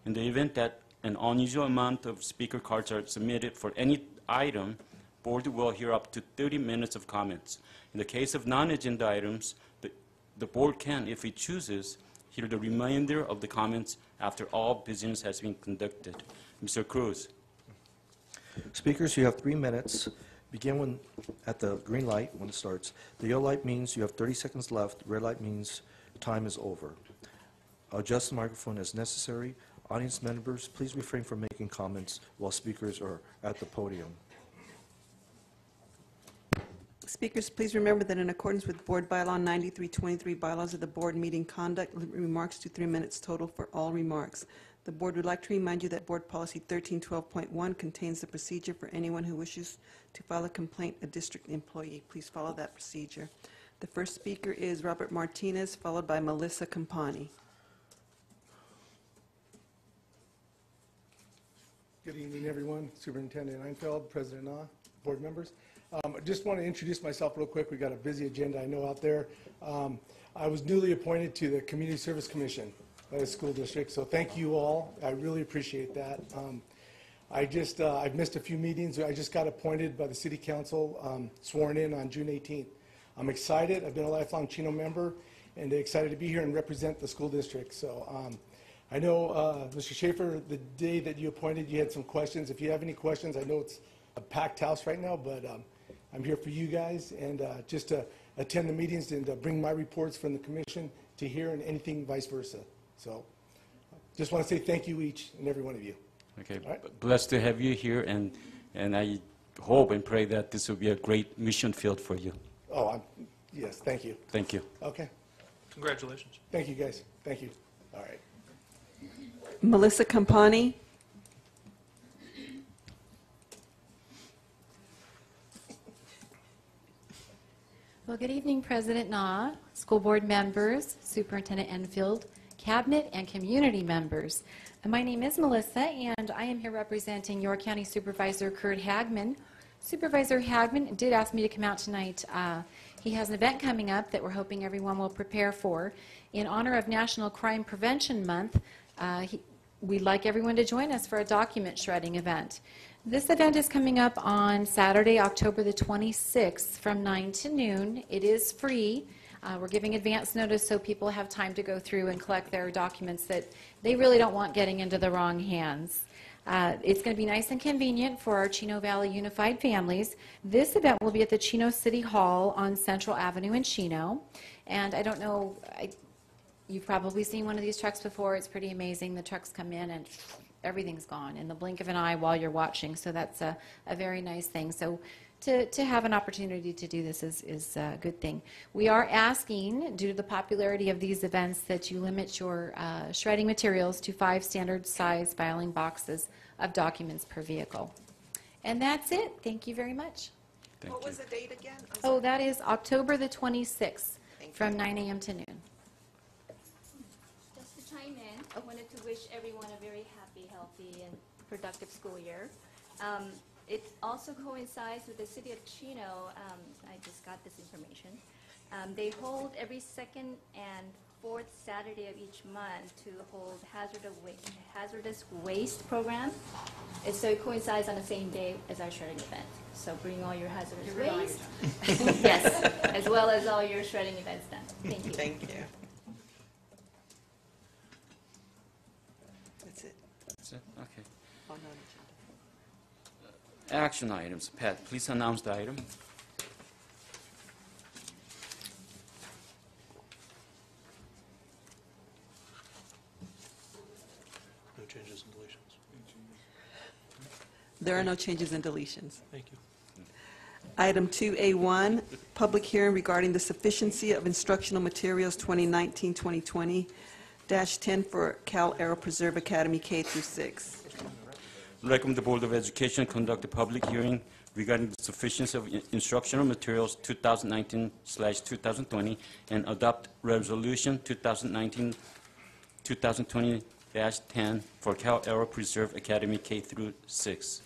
In the event that an unusual amount of speaker cards are submitted for any item, board will hear up to 30 minutes of comments. In the case of non-agenda items, the board can, if it chooses, hear the remainder of the comments after all business has been conducted. Mr. Cruz. Speakers, you have 3 minutes. Begin at the green light when it starts. The yellow light means you have 30 seconds left. Red light means time is over. Adjust the microphone as necessary. Audience members, please refrain from making comments while speakers are at the podium. Speakers, please remember that in accordance with Board Bylaw 9323, bylaws of the board meeting conduct, remarks to 3 minutes total for all remarks. The board would like to remind you that Board Policy 1312.1 contains the procedure for anyone who wishes to file a complaint, a district employee. Please follow that procedure. The first speaker is Robert Martinez, followed by Melissa Campani. Good evening, everyone. Superintendent Einfeld, President Na, board members. I just want to introduce myself real quick. We've got a busy agenda, I know, out there. I was newly appointed to the Community Service Commission by the school district, so thank you all. I really appreciate that. I've missed a few meetings. I just got appointed by the City Council, sworn in on June 18th. I'm excited. I've been a lifelong Chino member, and excited to be here and represent the school district. So I know, Mr. Schaefer, the day that you appointed, you had some questions. If you have any questions, I know it's a packed house right now, but I'm here for you guys, and just to attend the meetings and to bring my reports from the commission to here, and anything vice versa. So just want to say thank you each and every one of you. Okay, right. Blessed to have you here, and I hope and pray that this will be a great mission field for you. Oh, yes, thank you. Thank you. Okay. Congratulations. Thank you, guys. Thank you. All right. Melissa Campani. Well, good evening, President Na, school board members, Superintendent Enfield, cabinet, and community members. My name is Melissa, and I am here representing your County Supervisor, Kurt Hagman. Supervisor Hagman did ask me to come out tonight. He has an event coming up that we're hoping everyone will prepare for. In honor of National Crime Prevention Month, we'd like everyone to join us for a document shredding event. This event is coming up on Saturday, October the 26th from 9 to noon. It is free. We're giving advance notice so people have time to go through and collect their documents that they really don't want getting into the wrong hands. It's going to be nice and convenient for our Chino Valley Unified families. This event will be at the Chino City Hall on Central Avenue in Chino. And I don't know, you've probably seen one of these trucks before. It's pretty amazing. The trucks come in and everything's gone in the blink of an eye while you're watching. So that's a very nice thing. So to have an opportunity to do this is a good thing. We are asking, due to the popularity of these events, that you limit your shredding materials to 5 standard size filing boxes of documents per vehicle. And that's it. Thank you very much. What was the date again? Oh, that is October the 26th from 9 a.m. to noon. Just to chime in, I wanted to wish everyone a very happy, healthy, and productive school year. It also coincides with the city of Chino. I just got this information. They hold every second and fourth Saturday of each month to hold hazardous waste program. And so it coincides on the same day as our shredding event. So bring all your hazardous waste. Yes, as well as all your shredding events done. Thank you. Thank you. That's it. That's it? Okay. Oh, no, Action items. Pat, please announce the item. No changes and deletions. There are no changes and deletions. Thank you. Item 2A1, public hearing regarding the sufficiency of instructional materials 2019-2020-10 for Cal Aero Preserve Academy K through 6. Recommend the Board of Education conduct a public hearing regarding the sufficiency of instructional materials 2019/2020 and adopt Resolution 2019-2020-10 for Cal Aero Preserve Academy K through 6.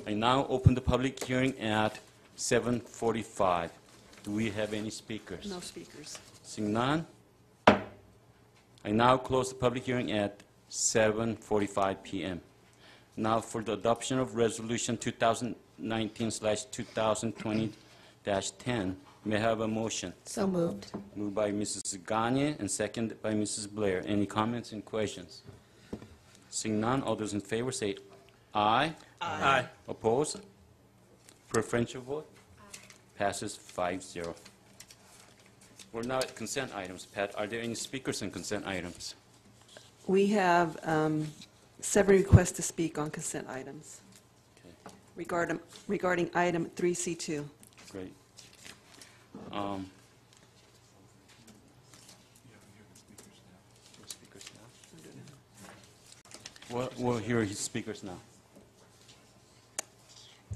I now open the public hearing at 7:45. Do we have any speakers? No speakers. Seeing none, I now close the public hearing at 7:45 p.m. Now for the adoption of Resolution 2019/2020-10, may I have a motion? So moved. Moved by Mrs. Gagne and seconded by Mrs. Blair. Any comments and questions? Seeing none, all those in favor say aye. Aye. Opposed? Preferential vote? Passes 5-0. We're now at consent items. Pat, are there any speakers on consent items? We have 7 requests to speak on consent items regarding item 3C2. Great. We'll hear his speakers now.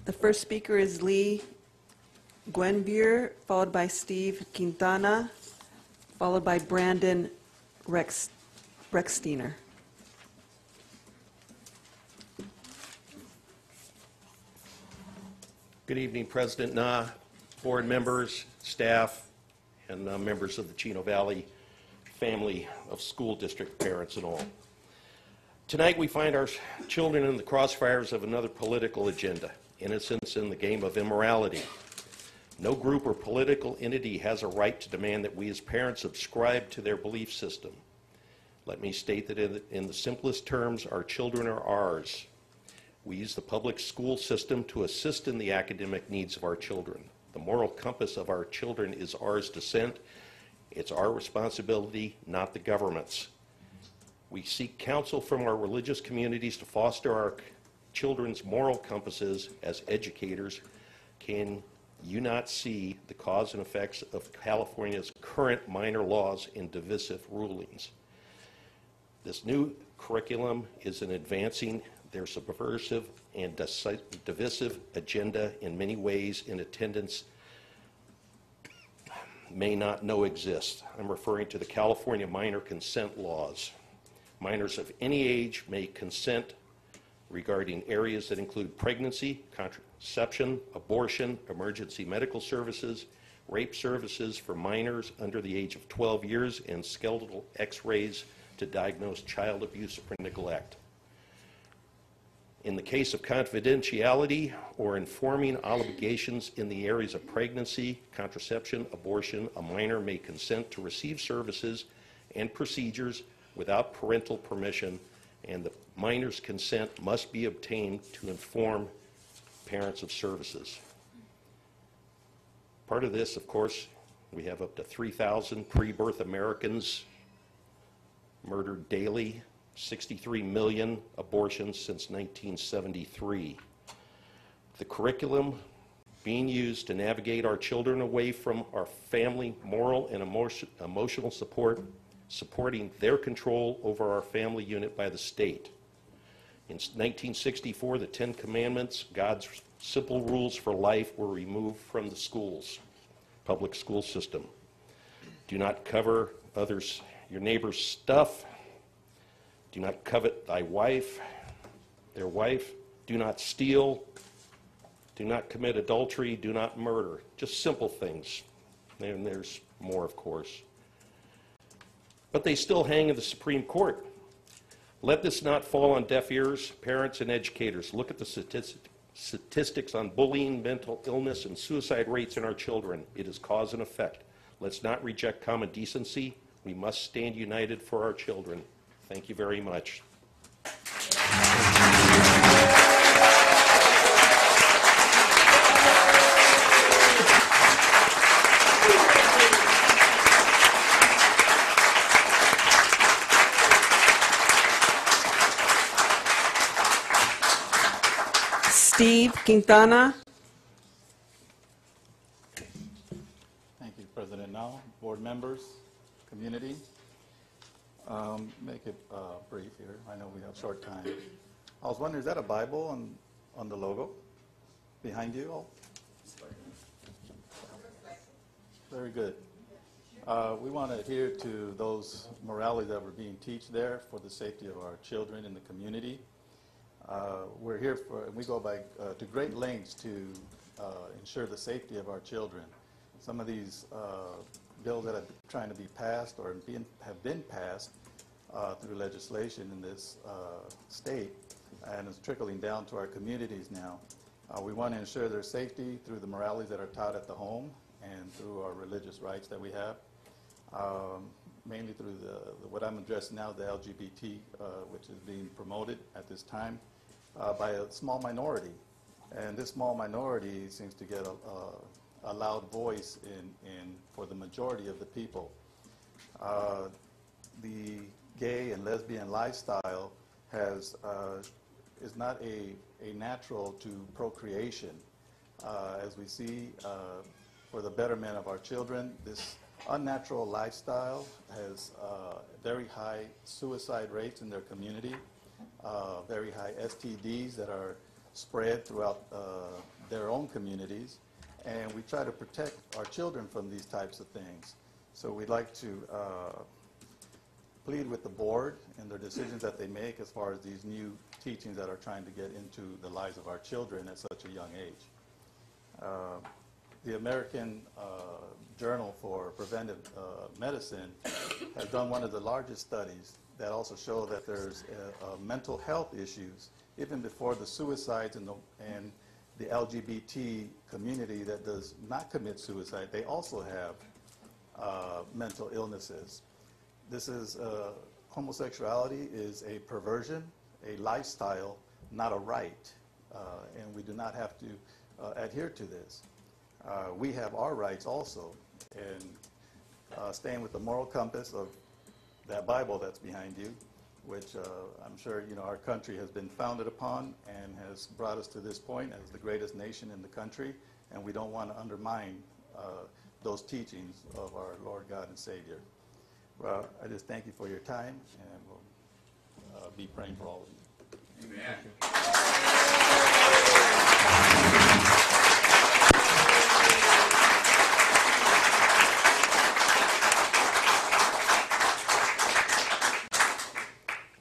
The first speaker is Lee Gwenvier, followed by Steve Quintana, followed by Brandon Rexsteiner. Good evening, President Na, board members, staff, and members of the Chino Valley family of school district parents and all. Tonight we find our children in the crossfires of another political agenda, innocence in the game of immorality. No group or political entity has a right to demand that we as parents subscribe to their belief system. Let me state that in the simplest terms, our children are ours. We use the public school system to assist in the academic needs of our children. The moral compass of our children is ours to set. It's our responsibility, not the government's. We seek counsel from our religious communities to foster our children's moral compasses. As educators. Can you not see the cause and effects of California's current minor laws and divisive rulings? This new curriculum is an advancing their subversive and divisive agenda in many ways in attendance may not know exist. I'm referring to the California minor consent laws. Minors of any age may consent regarding areas that include pregnancy, contraception, abortion, emergency medical services, rape services for minors under the age of 12 years, and skeletal x-rays to diagnose child abuse or neglect. In the case of confidentiality or informing obligations in the areas of pregnancy, contraception, abortion, a minor may consent to receive services and procedures without parental permission, and the minor's consent must be obtained to inform parents of services. Part of this, of course, we have up to 3,000 pre-birth Americans murdered daily, 63 million abortions since 1973. The curriculum being used to navigate our children away from our family moral and emotional support, supporting their control over our family unit by the state. In 1964, the 10 Commandments, God's simple rules for life, were removed from the schools, public school system. Do not cover your neighbor's stuff. Do not covet thy wife, their wife. Do not steal. Do not commit adultery. Do not murder. Just simple things. And there's more, of course. But they still hang in the Supreme Court. Let this not fall on deaf ears, parents and educators. Look at the statistics on bullying, mental illness, and suicide rates in our children. It is cause and effect. Let's not reject common decency. We must stand united for our children. Thank you very much. Steve Quintana, short time. I was wondering, is that a Bible on the logo behind you all? Very good. We want to adhere to those moralities that were being taught there for the safety of our children in the community. We're here for, and we go to great lengths to ensure the safety of our children. Some of these bills that are trying to be passed or have been passed through legislation in this state, and it's trickling down to our communities now. We want to ensure their safety through the moralities that are taught at the home and through our religious rights that we have, mainly through what I'm addressing now, the LGBT, which is being promoted at this time by a small minority. And this small minority seems to get a loud voice for the majority of the people. The gay and lesbian lifestyle is not a natural to procreation. As we see, for the betterment of our children, this unnatural lifestyle has very high suicide rates in their community, very high STDs that are spread throughout their own communities, and we try to protect our children from these types of things. So we'd like to plead with the board and their decisions that they make as far as these new teachings that are trying to get into the lives of our children at such a young age. The American Journal for Preventive Medicine has done one of the largest studies that also show that there's mental health issues even before the suicides and the LGBT community that does not commit suicide. They also have mental illnesses. This is homosexuality is a perversion, a lifestyle, not a right, and we do not have to adhere to this. We have our rights also, and staying with the moral compass of that Bible that's behind you, which I'm sure our country has been founded upon and has brought us to this point as the greatest nation in the country, and we don't want to undermine those teachings of our Lord God and Savior. Well, I just thank you for your time, and we'll be praying for all of you. Amen.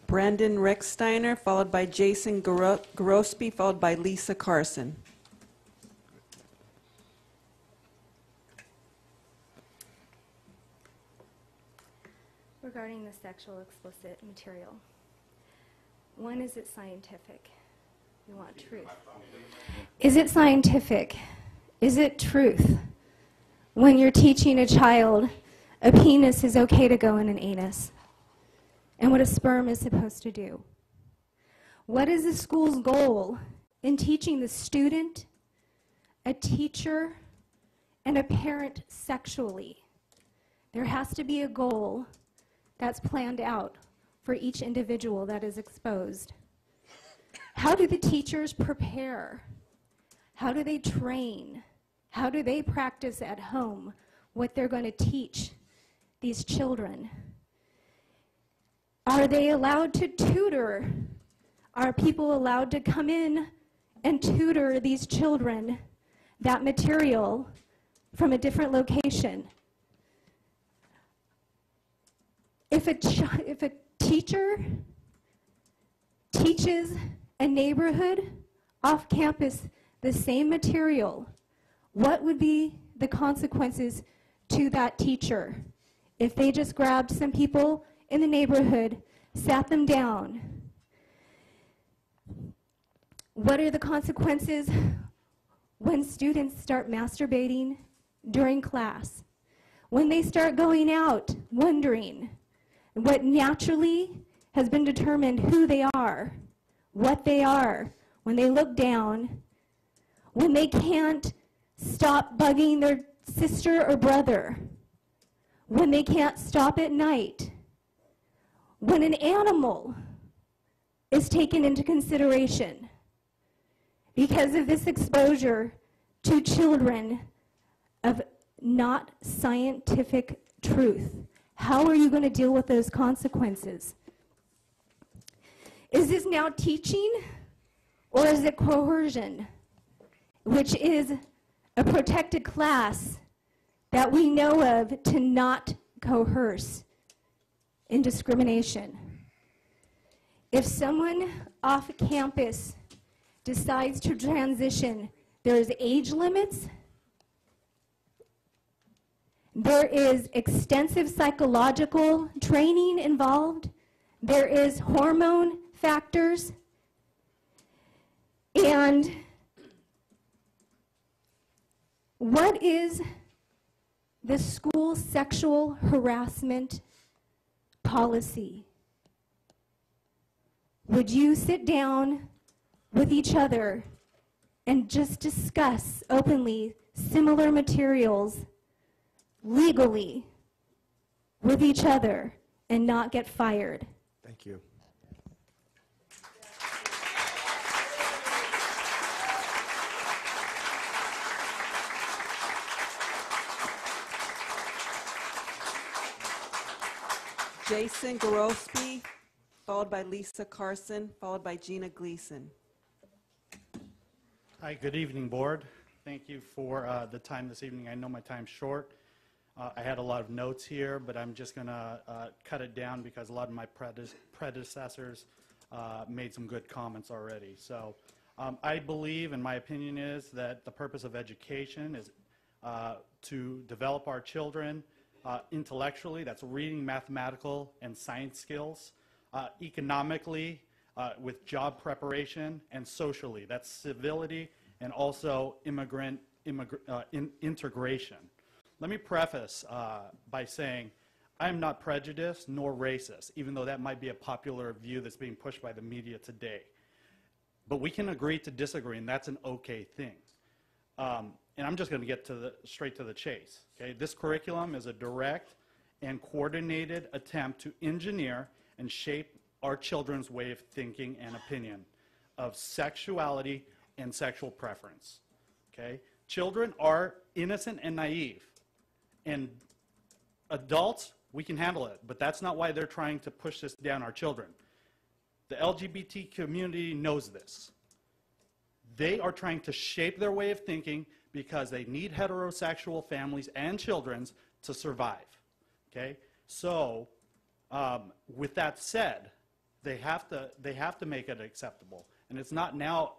Brandon Recksteiner, followed by Jason Gorospe, followed by Lisa Carson. Regarding the sexual explicit material, one, is it scientific? We want truth. Is it scientific? Is it truth? When you're teaching a child a penis is okay to go in an anus, and what a sperm is supposed to do. What is the school's goal in teaching the student, a teacher, and a parent sexually? There has to be a goal that's planned out for each individual that is exposed. How do the teachers prepare? How do they train? How do they practice at home what they're going to teach these children? Are they allowed to tutor? Are people allowed to come in and tutor these children that material from a different location? If a teacher teaches a neighborhood off campus the same material, what would be the consequences to that teacher if they just grabbed some people in the neighborhood, sat them down? What are the consequences when students start masturbating during class? When they start going out wondering what naturally has been determined who they are, what they are, when they look down, when they can't stop bugging their sister or brother, when they can't stop at night, when an animal is taken into consideration because of this exposure to children of not scientific truth. How are you going to deal with those consequences? Is this now teaching, or is it coercion, which is a protected class that we know of to not coerce in discrimination? If someone off campus decides to transition, there's age limits, there is extensive psychological training involved, there is hormone factors, and what is the school sexual harassment policy? Would you sit down with each other and just discuss openly similar materials legally with each other and not get fired? Thank you. Jason Gorospe, followed by Lisa Carson, followed by Gina Gleason. Hi, good evening, Board. Thank you for the time this evening. I know my time's short. I had a lot of notes here, but I'm just going to cut it down because a lot of my predecessors made some good comments already. So I believe, and my opinion is, that the purpose of education is to develop our children intellectually, that's reading, mathematical, and science skills, economically, with job preparation, and socially, that's civility and also integration. Let me preface by saying I'm not prejudiced nor racist, even though that might be a popular view that's being pushed by the media today. But we can agree to disagree, and that's an okay thing. And I'm just going to get straight to the chase. Okay? This curriculum is a direct and coordinated attempt to engineer and shape our children's way of thinking and opinion of sexuality and sexual preference. Okay? Children are innocent and naive. And adults, we can handle it, but that's not why they're trying to push this down our children. The LGBT community knows this. They are trying to shape their way of thinking because they need heterosexual families and children to survive. Okay? So, with that said, they have to make it acceptable. And it's not now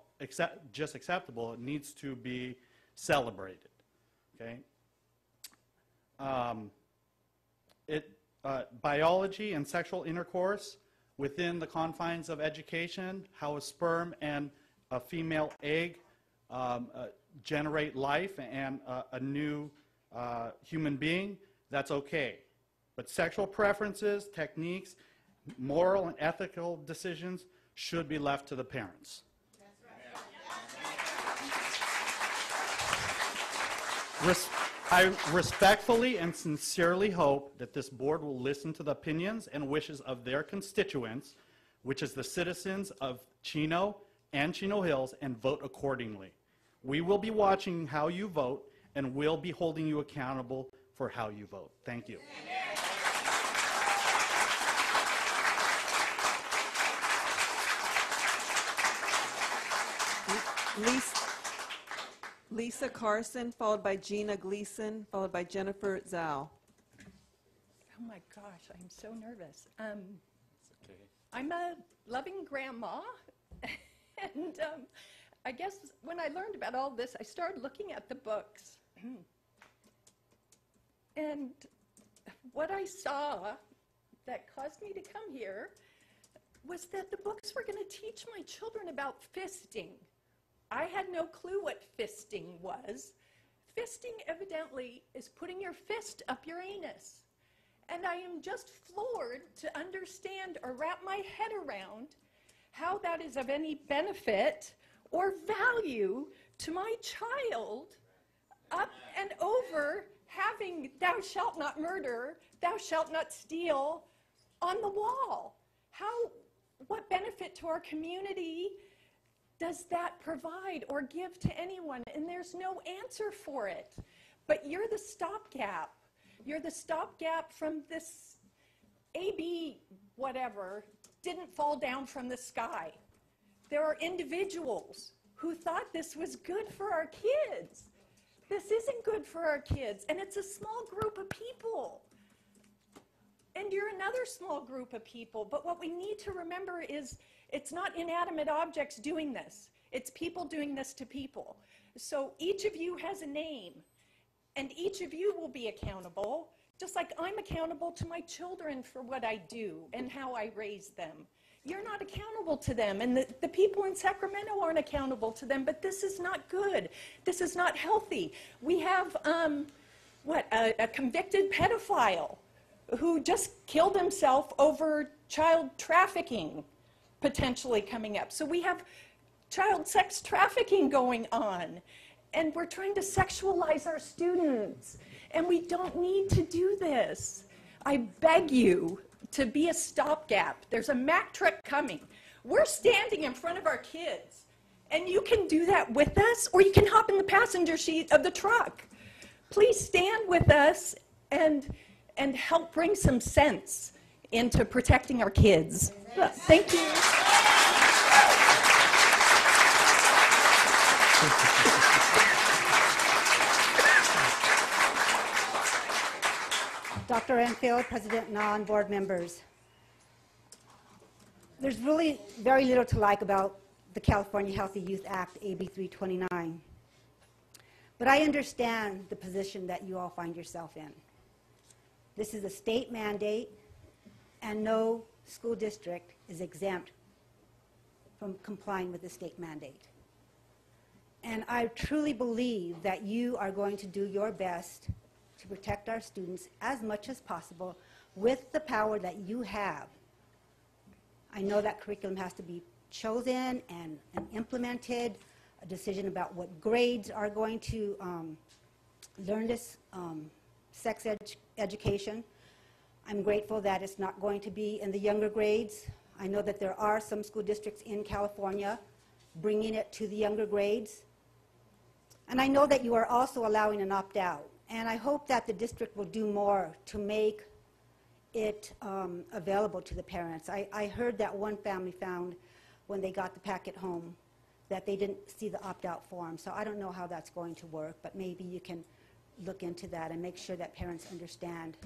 just acceptable, it needs to be celebrated. Okay? Biology and sexual intercourse within the confines of education, how a sperm and a female egg generate life and a new human being, that's okay. But sexual preferences, techniques, moral and ethical decisions should be left to the parents. I respectfully and sincerely hope that this board will listen to the opinions and wishes of their constituents, which is the citizens of Chino and Chino Hills, and vote accordingly. We will be watching how you vote, and we'll be holding you accountable for how you vote. Thank you. Lisa Carson, followed by Gina Gleason, followed by Jennifer Zhao. Oh my gosh, I'm so nervous. I'm a loving grandma, and I guess when I learned about all this, I started looking at the books. And what I saw that caused me to come here was that the books were going to teach my children about fisting. I had no clue what fisting was. Fisting evidently is putting your fist up your anus. And I am just floored to understand or wrap my head around how that is of any benefit or value to my child, up and over having "thou shalt not murder, thou shalt not steal" on the wall. What benefit to our community does that provide or give to anyone? And there's no answer for it. But you're the stopgap. You're the stopgap from this AB whatever didn't fall down from the sky. There are individuals who thought this was good for our kids. This isn't good for our kids, and it's a small group of people. And you're another small group of people, but what we need to remember is it's not inanimate objects doing this. It's people doing this to people. So each of you has a name, and each of you will be accountable, just like I'm accountable to my children for what I do and how I raise them. You're not accountable to them, and the people in Sacramento aren't accountable to them, but this is not good. This is not healthy. We have, a convicted pedophile who just killed himself over child trafficking potentially coming up. So we have child sex trafficking going on, and we're trying to sexualize our students, and we don't need to do this. I beg you to be a stopgap. There's a Mack truck coming. We're standing in front of our kids, and you can do that with us, or you can hop in the passenger seat of the truck. Please stand with us and help bring some sense into protecting our kids. Thank you. Dr. Enfield, President Na, and board members. There's really very little to like about the California Healthy Youth Act, AB 329. But I understand the position that you all find yourself in. This is a state mandate, and no school district is exempt from complying with the state mandate. And I truly believe that you are going to do your best to protect our students as much as possible with the power that you have. I know that curriculum has to be chosen and implemented, a decision about what grades are going to learn this sex education. I'm grateful that it's not going to be in the younger grades. I know that there are some school districts in California bringing it to the younger grades. And I know that you are also allowing an opt-out. And I hope that the district will do more to make it available to the parents. I heard that one family found when they got the packet home that they didn't see the opt-out form. So I don't know how that's going to work, but maybe you can look into that and make sure that parents understand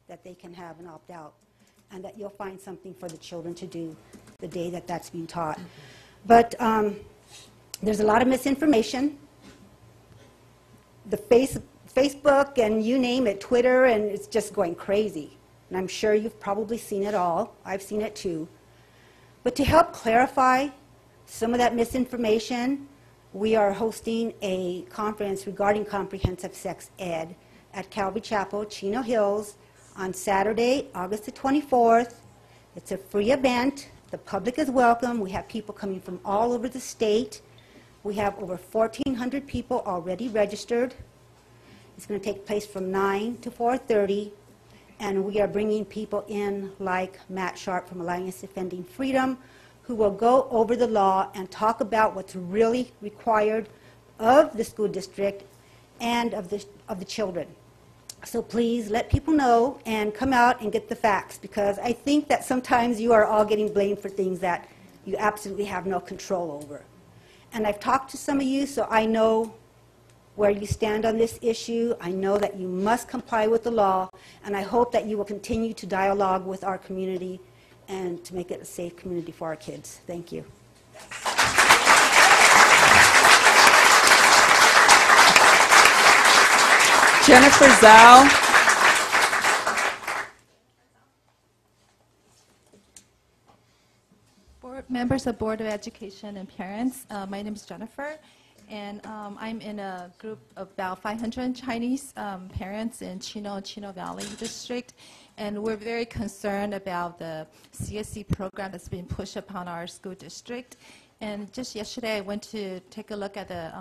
that they can have an opt-out and that you'll find something for the children to do the day that that's being taught. But there's a lot of misinformation. The Facebook and you name it, Twitter, and it's just going crazy. And I'm sure you've probably seen it all. I've seen it too. But to help clarify some of that misinformation, we are hosting a conference regarding comprehensive sex ed at Calvary Chapel, Chino Hills, on Saturday, August the 24th. It's a free event. The public is welcome. We have people coming from all over the state. We have over 1,400 people already registered. It's going to take place from 9 to 4:30, and we are bringing people in like Matt Sharp from Alliance Defending Freedom, who will go over the law and talk about what's really required of the school district and of the children. So please let people know and come out and get the facts, because I think that sometimes you are all getting blamed for things that you absolutely have no control over. And I've talked to some of you, so I know where you stand on this issue. I know that you must comply with the law, and I hope that you will continue to dialogue with our community and to make it a safe community for our kids. Thank you. Jennifer Zhao. Members of Board of Education and parents, my name is Jennifer, and I'm in a group of about 500 Chinese parents in Chino Valley district, and we're very concerned about the CSC program that's being pushed upon our school district. And just yesterday I went to take a look at the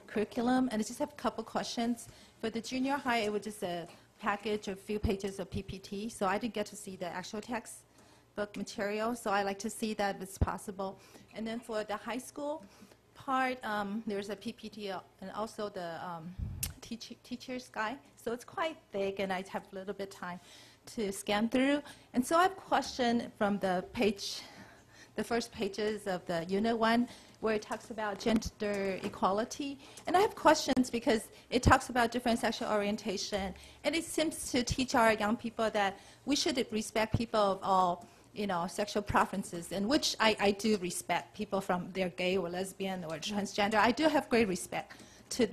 curriculum, and I just have a couple questions. For the junior high, it was just a package of a few pages of PPT, so I didn't get to see the actual textbook material, so I like to see that if it's possible. And then for the high school part, there's a PPT and also the teacher's guide, so it's quite big, and I have a little bit of time to scan through. And so I have a question from the page the first pages of the Unit 1, where it talks about gender equality. And I have questions because it talks about different sexual orientation, and it seems to teach our young people that we should respect people of all, sexual preferences, and which I do respect people from their gay or lesbian or transgender. I do have great respect to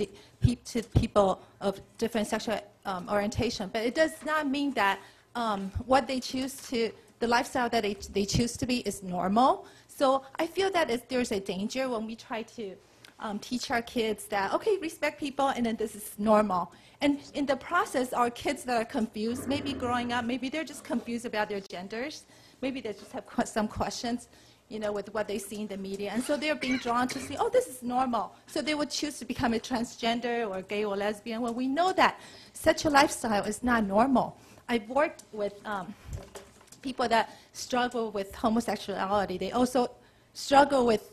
people of different sexual orientation, but it does not mean that what they choose to, the lifestyle that they choose to be is normal. So I feel that there's a danger when we try to teach our kids that, okay, respect people, and then this is normal. And in the process, our kids that are confused, maybe growing up, maybe they're just confused about their genders. Maybe they just have some questions, with what they see in the media. And so they're being drawn to see, oh, this is normal. So they would choose to become a transgender or gay or lesbian when we know that such a lifestyle is not normal. I've worked with people that struggle with homosexuality. They also struggle with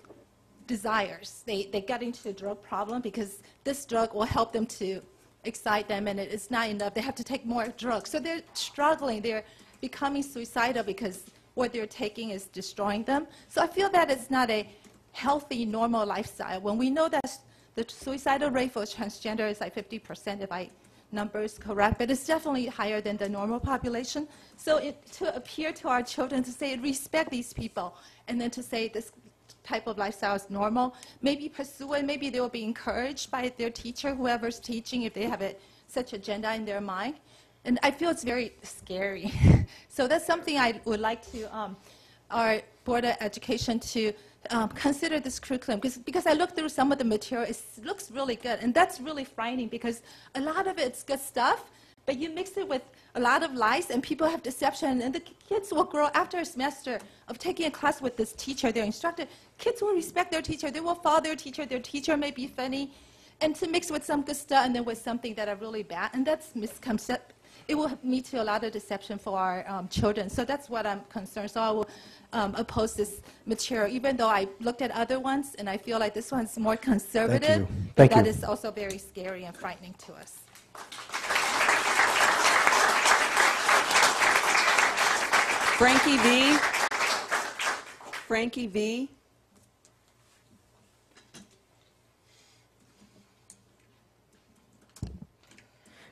desires. They get into a drug problem because this drug will help them to excite them, and it's not enough. They have to take more drugs. So they're struggling. They're becoming suicidal because what they're taking is destroying them. So I feel that it's not a healthy, normal lifestyle. When we know that the suicidal rate for transgender is like 50%, if my number is correct, but it's definitely higher than the normal population. So to appear to our children to say, respect these people, and then to say this type of lifestyle is normal, maybe pursue it, maybe they will be encouraged by their teacher, whoever's teaching, if they have such agenda in their mind. And I feel it's very scary. So that's something I would like to, our Board of Education to consider this curriculum. Because I looked through some of the material, it looks really good. And that's really frightening because a lot of it's good stuff, but you mix it with a lot of lies and people have deception. And the kids will grow after a semester of taking a class with this teacher, their instructor. Kids will respect their teacher. They will follow their teacher. Their teacher may be funny. And to mix with some good stuff and then with something that are really bad. And that's misconception. It will lead to a lot of deception for our children. So that's what I'm concerned. So I will oppose this material, even though I looked at other ones, and I feel like this one's more conservative. Thank you. That is also very scary and frightening to us. Frankie V. Frankie V.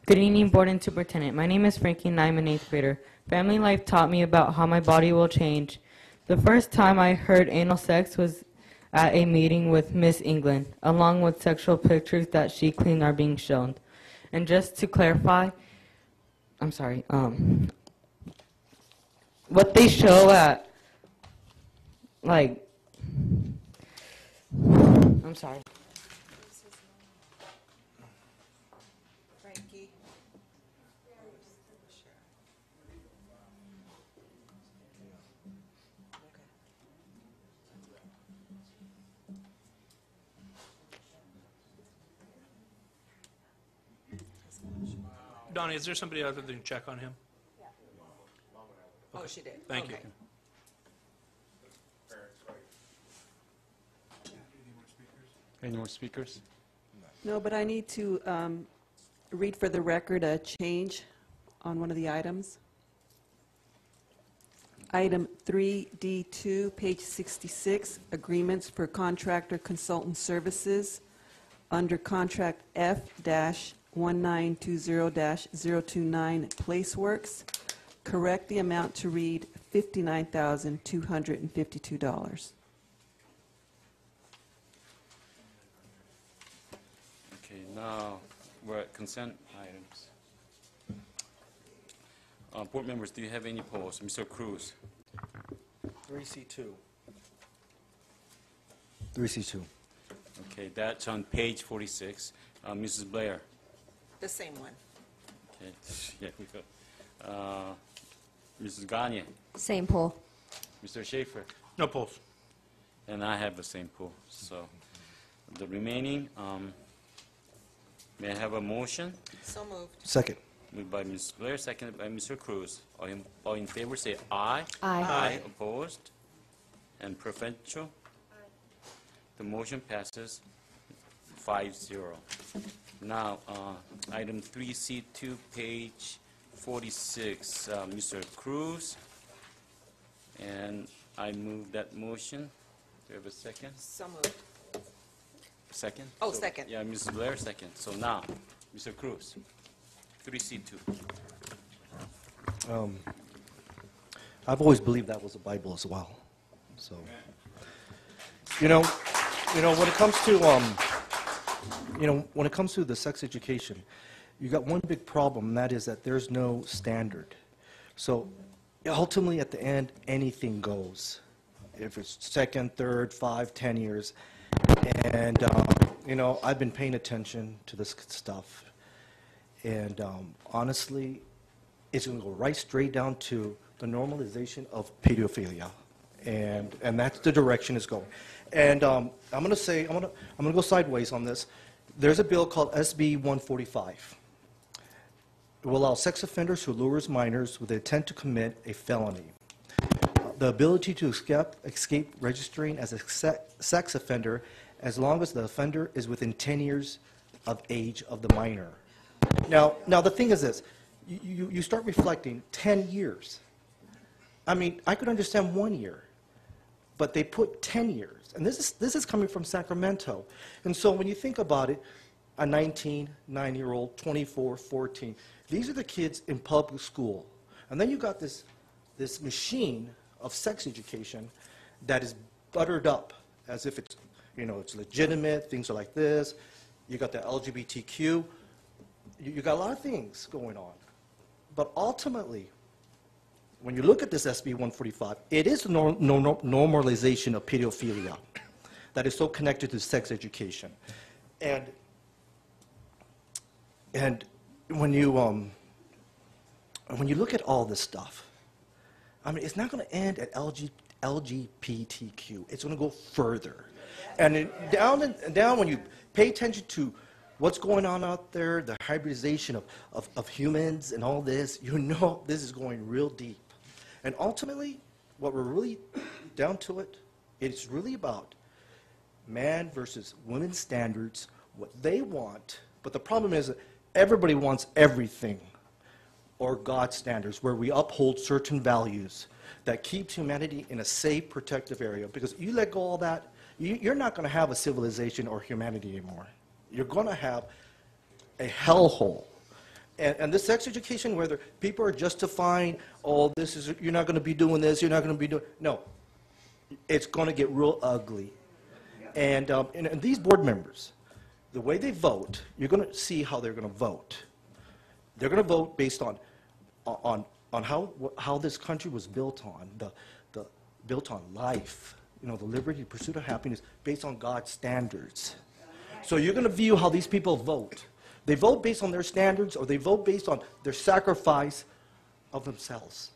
Good evening, Board and Superintendent. My name is Frankie, and I'm an 8th grader. Family life taught me about how my body will change. The first time I heard anal sex was at a meeting with Miss England, along with sexual pictures that she claimed are being shown. And just to clarify, what they show at, Donnie, is there somebody other than check on him? Oh, she did. Thank Okay. you. Any more speakers? No, but I need to read for the record a change on one of the items. Item 3D2, page 66, agreements for contractor consultant services. Under contract F-1920-029 Placeworks, correct the amount to read $59,252. Okay, now we're at consent items. Board members, do you have any polls? Mr. Cruz? 3C2. 3C2. Okay, that's on page 46. Mrs. Blair? The same one. Okay, yeah, we go. Mrs. Gagne? Same poll. Mr. Schaefer? No polls. And I have the same poll. So the remaining, may I have a motion? So moved. Second. Moved by Mrs. Blair, seconded by Mr. Cruz. All in favor say aye. Aye. Aye. Opposed? And preferential? The motion passes 5-0. Now, item 3C2, page 46, Mr. Cruz. And I move that motion. Do you have a second? So moved. Second? Oh, second. Yeah, Mrs. Blair, second. So now, Mr. Cruz, 3C2. I've always believed that was the Bible as well. So, you know, when it comes to, when it comes to the sex education, you got one big problem, and that is that there's no standard. So, ultimately, at the end, anything goes. If it's second, third, 5, 10 years, and I've been paying attention to this stuff, and honestly, it's going to go right straight down to the normalization of pedophilia, and that's the direction it's going. And I'm going to go sideways on this. There's a bill called SB 145. It will allow sex offenders who lures minors with the intent to commit a felony the ability to escape registering as a sex offender as long as the offender is within 10 years of age of the minor. Now the thing is this. You start reflecting 10 years. I mean, I could understand 1 year, but they put 10 years. And this is coming from Sacramento. And so when you think about it, a 19, 9-year-old, 24, 14, these are the kids in public school. And then you got this machine of sex education that is buttered up as if it's, it's legitimate, things are like this. You got the LGBTQ. You got a lot of things going on. But ultimately, when you look at this SB 145, it is a normalization of pedophilia that is so connected to sex education. And when you look at all this stuff, I mean, it's not going to end at LGBTQ. It's going to go further. And down when you pay attention to what's going on out there, the hybridization of humans and all this, this is going real deep. And ultimately, what we're really down to it's really about man versus women's standards, what they want. But the problem is that everybody wants everything, or God's standards, where we uphold certain values that keeps humanity in a safe, protective area. Because you let go of all that, you're not going to have a civilization or humanity anymore. You're going to have a hellhole. And this sex education, whether people are justifying, you're not going to be doing this, you're not going to be doing, no. It's going to get real ugly. And these board members, the way they vote, you're going to see how they're going to vote. They're going to vote based on how this country was built on, built on life, the liberty, pursuit of happiness, based on God's standards. So you're going to view how these people vote. They vote based on their standards, or they vote based on their sacrifice of themselves.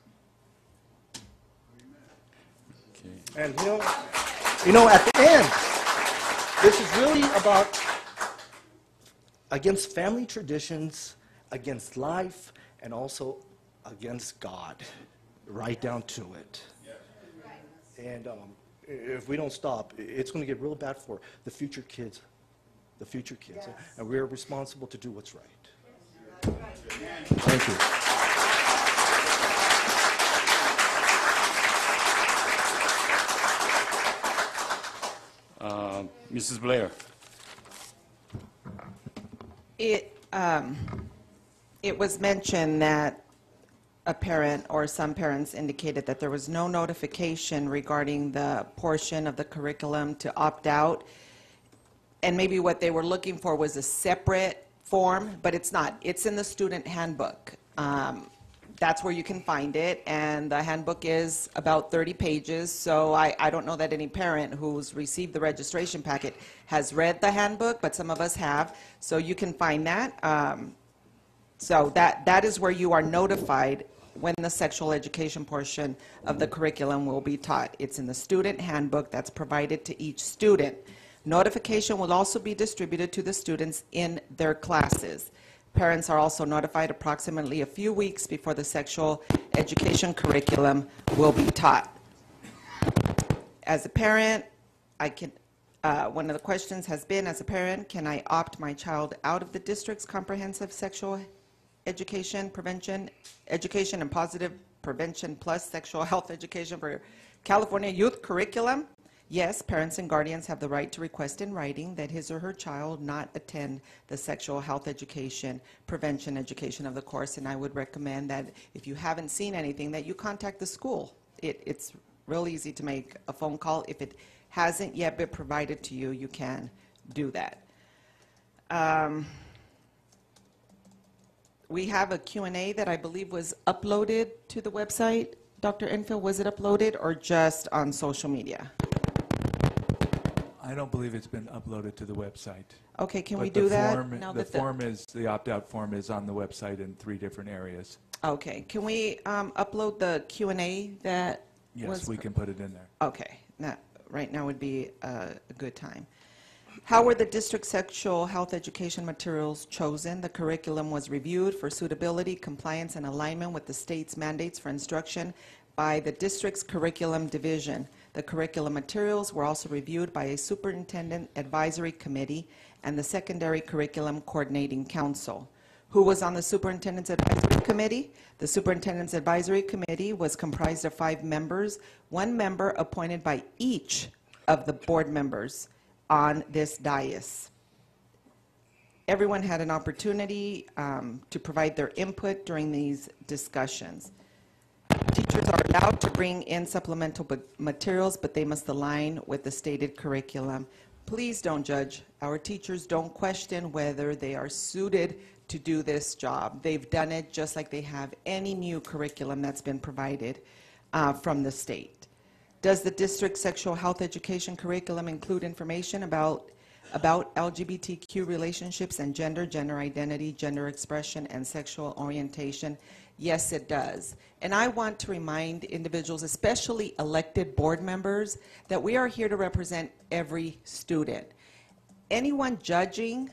Okay. And at the end, this is really about against family traditions, against life, and also against God, right down to it. And if we don't stop, it's going to get real bad for the future kids. The future kids. Yes. And we're responsible to do what's right. Thank you. Mrs. Blair. It was mentioned that a parent or some parents indicated that there was no notification regarding the portion of the curriculum to opt out. And maybe what they were looking for was a separate form, but it's not. It's in the student handbook. That's where you can find it, and the handbook is about 30 pages, so I don't know that any parent who's received the registration packet has read the handbook, but some of us have, so you can find that. So that is where you are notified when the sexual education portion of the curriculum will be taught. It's in the student handbook that's provided to each student. Notification will also be distributed to the students in their classes. Parents are also notified approximately a few weeks before the sexual education curriculum will be taught. As a parent, one of the questions has been, as a parent, can I opt my child out of the district's comprehensive sexual education, prevention, education and positive prevention plus sexual health education for California youth curriculum. Yes, parents and guardians have the right to request in writing that his or her child not attend the sexual health education, prevention education of the course, and I would recommend that if you haven't seen anything, that you contact the school. It's real easy to make a phone call. If it hasn't yet been provided to you, you can do that. We have a Q&A that I believe was uploaded to the website. Dr. Enfield, was it uploaded or just on social media? I don't believe it's been uploaded to the website. Okay, can we But do that? The opt-out form is on the website in 3 different areas. Okay, can we upload the Q&A that was? Yes, we can put it in there. Okay, right now would be a good time. How were the district sexual health education materials chosen? The curriculum was reviewed for suitability, compliance, and alignment with the state's mandates for instruction by the district's curriculum division. The curriculum materials were also reviewed by a superintendent advisory committee and the secondary curriculum coordinating council. Who was on the superintendent's advisory committee? The superintendent's advisory committee was comprised of 5 members, 1 member appointed by each of the board members on this dais. Everyone had an opportunity to provide their input during these discussions. Teachers are allowed to bring in supplemental materials, but they must align with the stated curriculum. Please don't judge our teachers. Don't question whether they are suited to do this job. They've done it just like they have any new curriculum that's been provided from the state. Does the district sexual health education curriculum include information about LGBTQ relationships and gender identity, gender expression, and sexual orientation? Yes, it does. And I want to remind individuals, especially elected board members, that we are here to represent every student. Anyone judging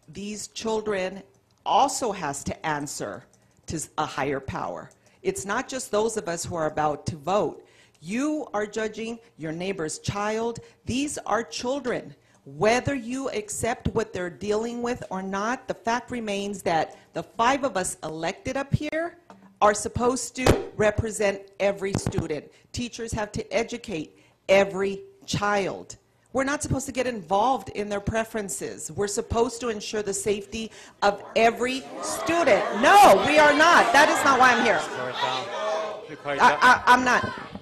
these children also has to answer to a higher power. It's not just those of us who are about to vote. You are judging your neighbor's child. These are children. Whether you accept what they're dealing with or not, the fact remains that the 5 of us elected up here are supposed to represent every student. Teachers have to educate every child. We're not supposed to get involved in their preferences. We're supposed to ensure the safety of every student. No, we are not. That is not why I'm here.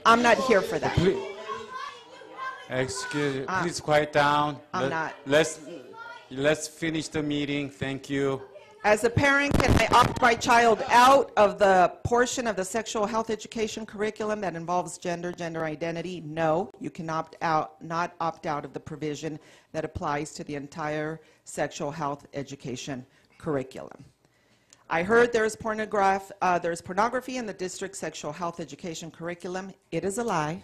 I'm not here for that. Please quiet down. I'm not. Let's finish the meeting. Thank you. As a parent, can I opt my child out of the portion of the sexual health education curriculum that involves gender identity? No, you can not opt out of the provision that applies to the entire sexual health education curriculum. I heard there's pornography in the district sexual health education curriculum. It is a lie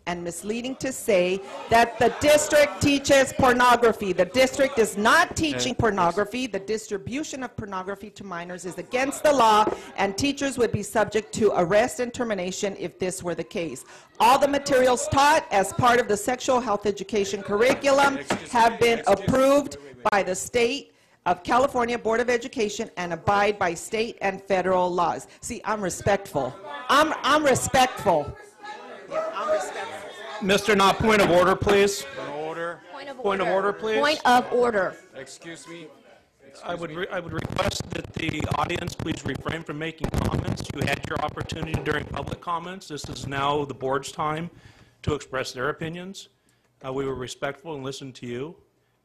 and misleading to say that the district teaches pornography. The district is not teaching pornography. The distribution of pornography to minors is against the law, and teachers would be subject to arrest and termination if this were the case. All the materials taught as part of the sexual health education curriculum have been approved by the state of California Board of Education and abide by state and federal laws. See, I'm respectful. I'm respectful. I'm respectful. Mr. Na, point of order, please. Point of order, please. Point of order. Excuse me. I would request that the audience please refrain from making comments. You had your opportunity during public comments. This is now the board's time to express their opinions. We were respectful and listened to you,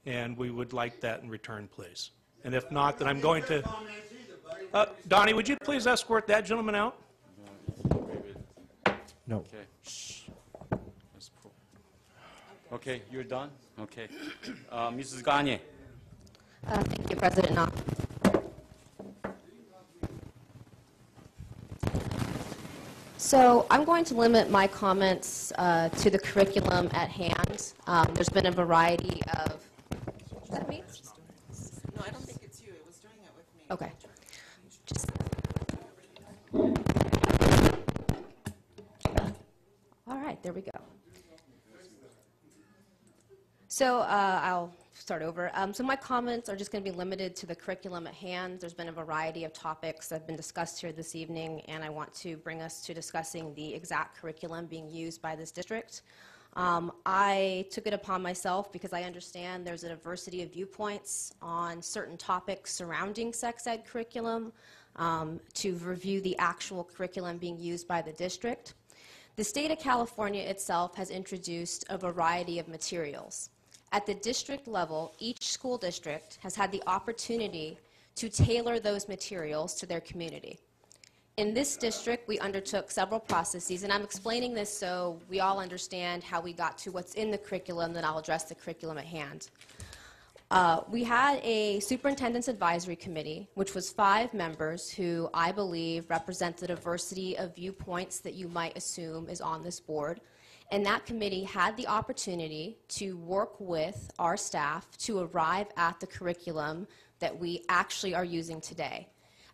and we would like that in return, please. And if not, then I'm going to... Donnie, would you please escort that gentleman out? No. Okay. Shh. Okay, you're done? Okay. Mrs. Gagne. Thank you, President Na. So I'm going to limit my comments to the curriculum at hand. There's been a variety of... Is that me? No, I don't think it's you. It was doing it with me. Okay. All right, there we go. So I'll start over. So my comments are just going to be limited to the curriculum at hand. There's been a variety of topics that have been discussed here this evening, and I want to bring us to discussing the exact curriculum being used by this district. I took it upon myself because I understand there's a diversity of viewpoints on certain topics surrounding sex ed curriculum to review the actual curriculum being used by the district. The state of California itself has introduced a variety of materials. At the district level, each school district has had the opportunity to tailor those materials to their community. In this district, we undertook several processes, and I'm explaining this so we all understand how we got to what's in the curriculum, then I'll address the curriculum at hand. We had a superintendent's advisory committee, which was 5 members who I believe represent the diversity of viewpoints that you might assume is on this board. And that committee had the opportunity to work with our staff to arrive at the curriculum that we actually are using today.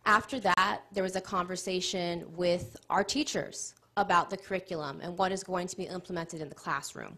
After that, there was a conversation with our teachers about the curriculum and what is going to be implemented in the classroom.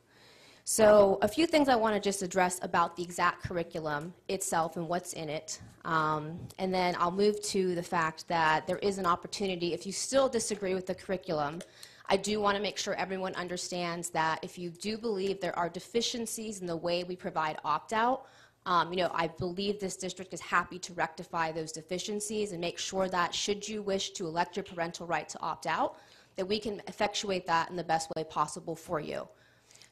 So a few things I want to just address about the exact curriculum itself and what's in it. And then I'll move to the fact that there is an opportunity, if you still disagree with the curriculum, I do want to make sure everyone understands that if you do believe there are deficiencies in the way we provide opt-out, I believe this district is happy to rectify those deficiencies and make sure that should you wish to elect your parental right to opt out, that we can effectuate that in the best way possible for you.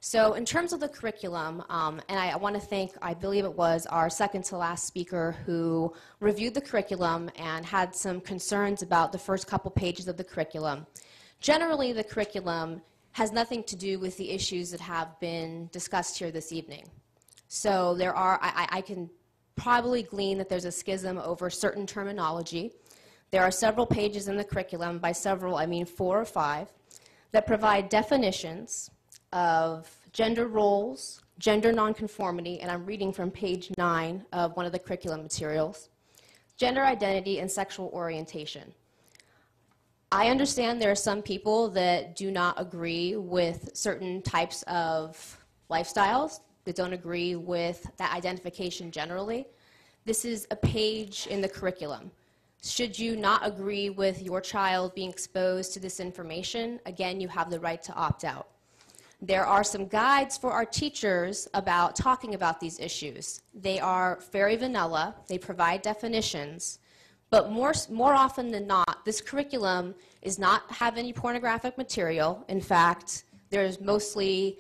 So in terms of the curriculum, and I want to thank, I believe it was our second to last speaker who reviewed the curriculum and had some concerns about the first couple pages of the curriculum. Generally, the curriculum has nothing to do with the issues that have been discussed here this evening. So there are, I can probably glean that there's a schism over certain terminology. There are several pages in the curriculum, by several I mean 4 or 5, that provide definitions of gender roles, gender nonconformity, and I'm reading from page 9 of one of the curriculum materials, gender identity and sexual orientation. I understand there are some people that do not agree with certain types of lifestyles, that don't agree with that identification generally. This is a page in the curriculum. Should you not agree with your child being exposed to this information, again, you have the right to opt out. There are some guides for our teachers about talking about these issues. They are very vanilla. They provide definitions. But more often than not, this curriculum does not have any pornographic material. In fact, there's mostly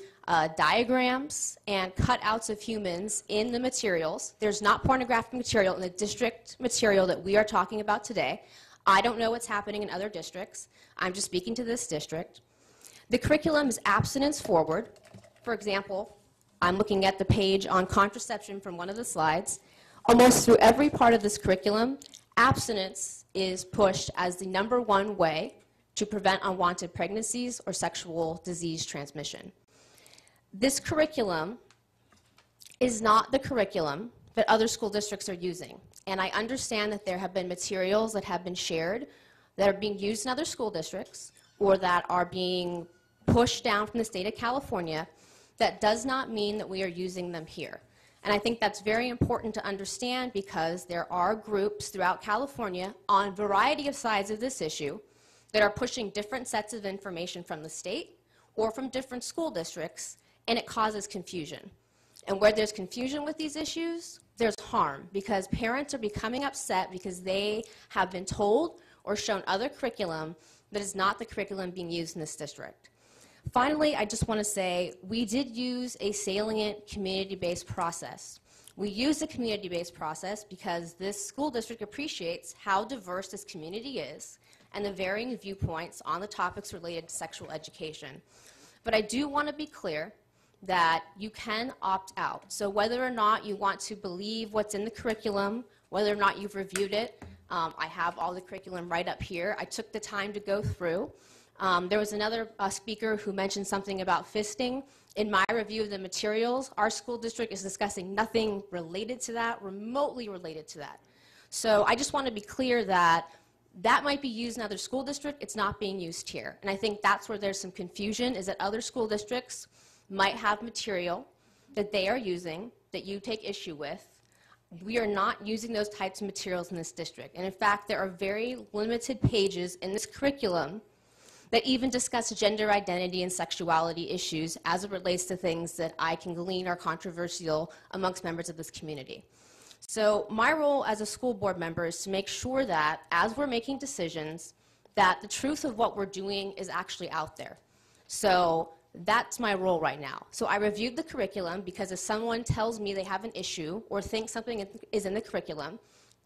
diagrams and cutouts of humans in the materials. There's not pornographic material in the district material that we are talking about today. I don't know what's happening in other districts. I'm just speaking to this district. The curriculum is abstinence forward. For example, I'm looking at the page on contraception from one of the slides. Almost through every part of this curriculum, abstinence is pushed as the #1 way to prevent unwanted pregnancies or sexual disease transmission. This curriculum is not the curriculum that other school districts are using. And I understand that there have been materials that have been shared that are being used in other school districts or that are being pushed down from the state of California. That does not mean that we are using them here. And I think that's very important to understand because there are groups throughout California on a variety of sides of this issue that are pushing different sets of information from the state or from different school districts, and it causes confusion. And where there's confusion with these issues, there's harm because parents are becoming upset because they have been told or shown other curriculum that is not the curriculum being used in this district. Finally, I just want to say we did use a salient community-based process. We used a community-based process because this school district appreciates how diverse this community is and the varying viewpoints on the topics related to sexual education. But I do want to be clear that you can opt out. So whether or not you want to believe what's in the curriculum, whether or not you've reviewed it, I have all the curriculum right up here. I took the time to go through. There was another speaker who mentioned something about fisting. In my review of the materials, our school district is discussing nothing related to that, remotely related to that. So I just want to be clear that that might be used in other school districts. It's not being used here. And I think that's where there's some confusion, is that other school districts might have material that they are using, that you take issue with, we are not using those types of materials in this district. And in fact, there are very limited pages in this curriculum that even discuss gender identity and sexuality issues as it relates to things that I can glean are controversial amongst members of this community. So my role as a school board member is to make sure that as we're making decisions, that the truth of what we're doing is actually out there. So that's my role right now. So I reviewed the curriculum because if someone tells me they have an issue or thinks something is in the curriculum,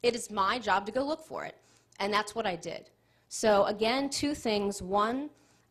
it is my job to go look for it. And that's what I did. So again, two things. One,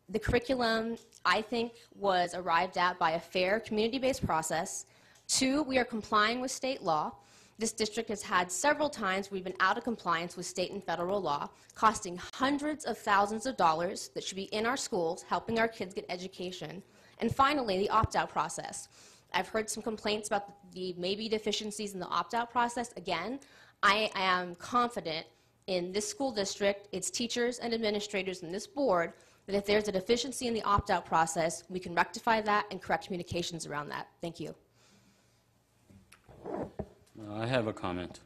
the curriculum, I think, was arrived at by a fair community-based process. Two, we are complying with state law. This district has had several times we've been out of compliance with state and federal law, costing hundreds of thousands of dollars that should be in our schools, helping our kids get education. And finally, the opt-out process. I've heard some complaints about the maybe deficiencies in the opt-out process. Again, I am confident in this school district, its teachers and administrators, and this board, that if there's a deficiency in the opt-out process, we can rectify that and correct communications around that. Thank you. I have a comment.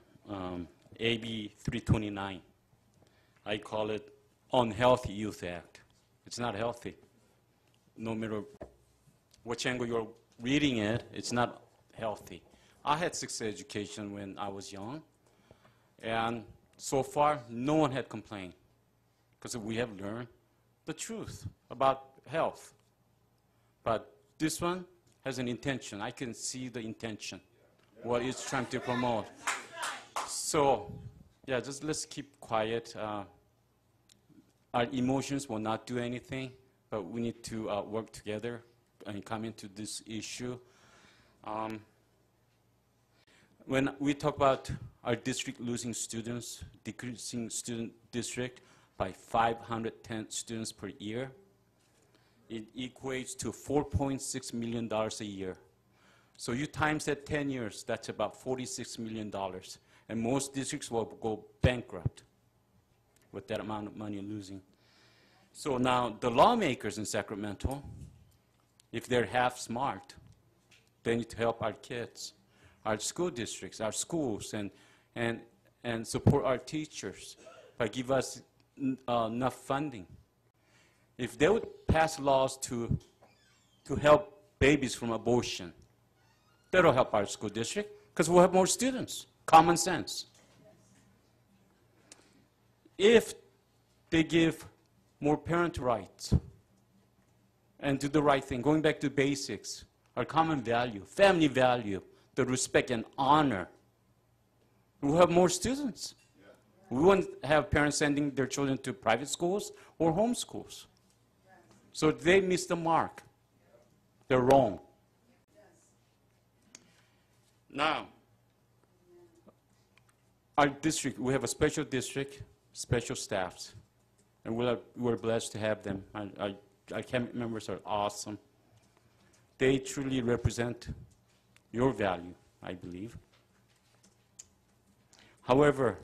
AB 329. I call it Unhealthy Youth Act. It's not healthy. No matter which angle you're reading it, it's not healthy. I had sex education when I was young, and so far, no one had complained, because we have learned the truth about health. But this one has an intention. I can see the intention, what it's trying to promote. So, yeah, just let's keep quiet. Our emotions will not do anything, but we need to work together and come into this issue. When we talk about our district losing students, decreasing student district by 510 students per year, it equates to $4.6 million a year. So you times that 10 years, that's about $46 million. And most districts will go bankrupt with that amount of money losing. So now the lawmakers in Sacramento, if they're half smart, they need to help our kids, our school districts, our schools, and support our teachers by give us enough funding. If they would pass laws to help babies from abortion, that'll help our school district because we'll have more students. Common sense. If they give more parent rights and do the right thing, going back to basics, our common value, family value, the respect and honor, we'll have more students. We won't have parents sending their children to private schools or home schools. So they miss the mark. They're wrong. Now, our district, we have a special district, special staffs, and we're blessed to have them. Our cabinet members are awesome. They truly represent your value, I believe. However,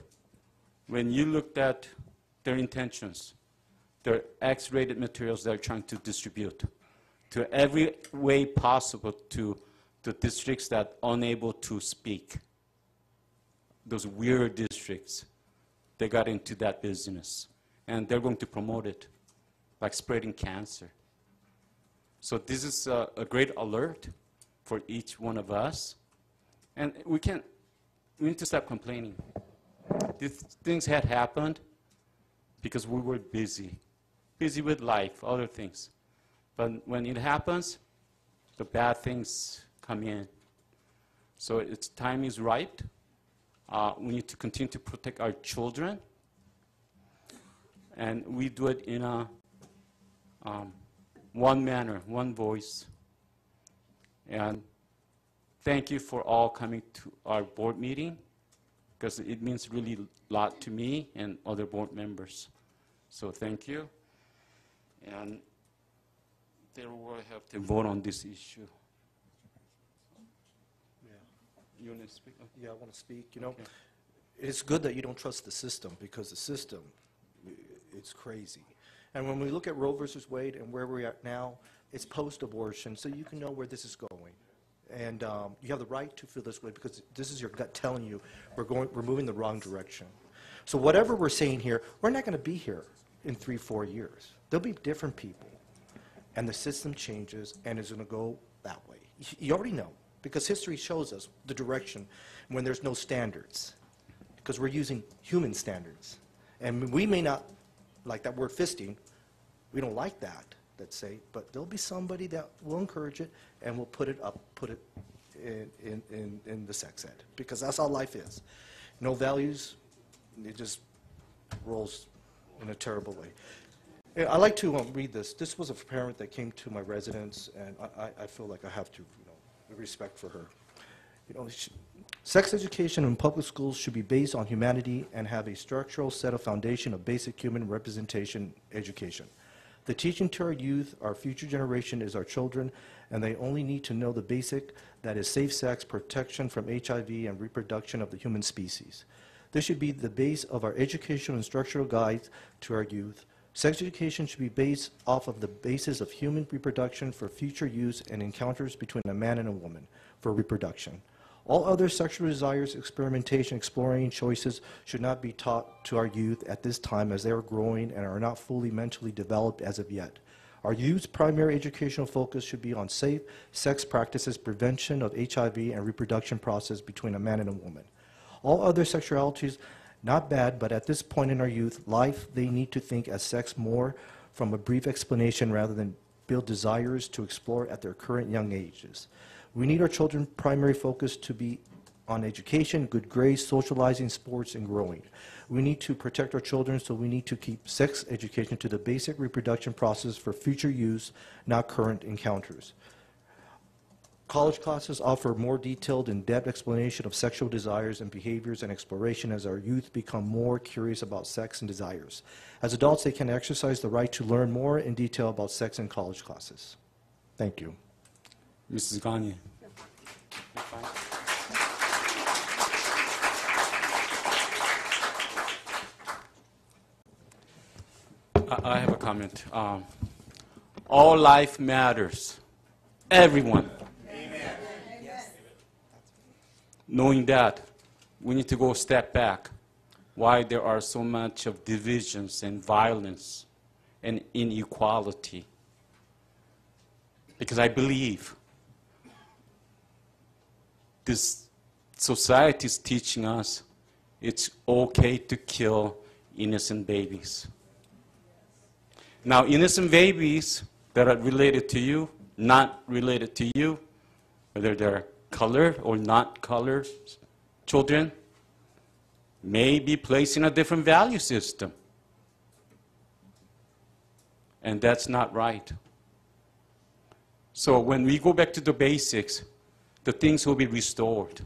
when you looked at their intentions, their X-rated materials they're trying to distribute to every way possible to the districts that are unable to speak, those weird districts, they got into that business. And they're going to promote it, like spreading cancer. So this is a great alert for each one of us. And we need to stop complaining. These things had happened because we were busy with life, other things. But when it happens, the bad things come in. So its time is ripe. We need to continue to protect our children. And we do it in a one manner, one voice. And thank you for all coming to our board meeting, because it means really a lot to me and other board members. So thank you. And they will have to vote on this issue. You want to speak? Okay. Yeah, I want to speak. You know, okay. It's good that you don't trust the system, because the system, it's crazy. And when we look at Roe versus Wade and where we're at now, it's post-abortion, so you can know where this is going. And you have the right to feel this way because this is your gut telling you we're moving the wrong direction. So whatever we're saying here, we're not going to be here in 3-4 years. There'll be different people. And the system changes and it's going to go that way. You already know because history shows us the direction when there's no standards because we're using human standards. And we may not like that word fisting. We don't like that, let's say, but there'll be somebody that will encourage it and will put it in the sex ed because that's how life is. No values, it just rolls in a terrible way. I like to read this. This was a parent that came to my residence, and I feel like I have to, respect for her. Sex education in public schools should be based on humanity and have a structural set of foundation of basic human representation education. The teaching to our youth, our future generation, is our children, and they only need to know the basic, that is safe sex, protection from HIV, and reproduction of the human species. This should be the base of our educational and structural guides to our youth. Sex education should be based off of the basis of human reproduction for future use and encounters between a man and a woman for reproduction. All other sexual desires, experimentation, exploring choices should not be taught to our youth at this time as they are growing and are not fully mentally developed as of yet. Our youth's primary educational focus should be on safe sex practices, prevention of HIV, and reproduction process between a man and a woman. All other sexualities, not bad, but at this point in our youth life, they need to think as sex more from a brief explanation rather than build desires to explore at their current young ages. We need our children's primary focus to be on education, good grades, socializing, sports, and growing. We need to protect our children, so we need to keep sex education to the basic reproduction process for future use, not current encounters. College classes offer more detailed, in-depth explanation of sexual desires and behaviors and exploration as our youth become more curious about sex and desires. As adults, they can exercise the right to learn more in detail about sex in college classes. Thank you. Mrs. Gagne. I have a comment. All life matters. Everyone. Amen. Knowing that, we need to go a step back. Why there are so much of divisions and violence and inequality. Because I believe this society is teaching us it's okay to kill innocent babies. Now, innocent babies that are related to you, not related to you, whether they're colored or not colored children, may be placed in a different value system. And that's not right. So when we go back to the basics, the things will be restored.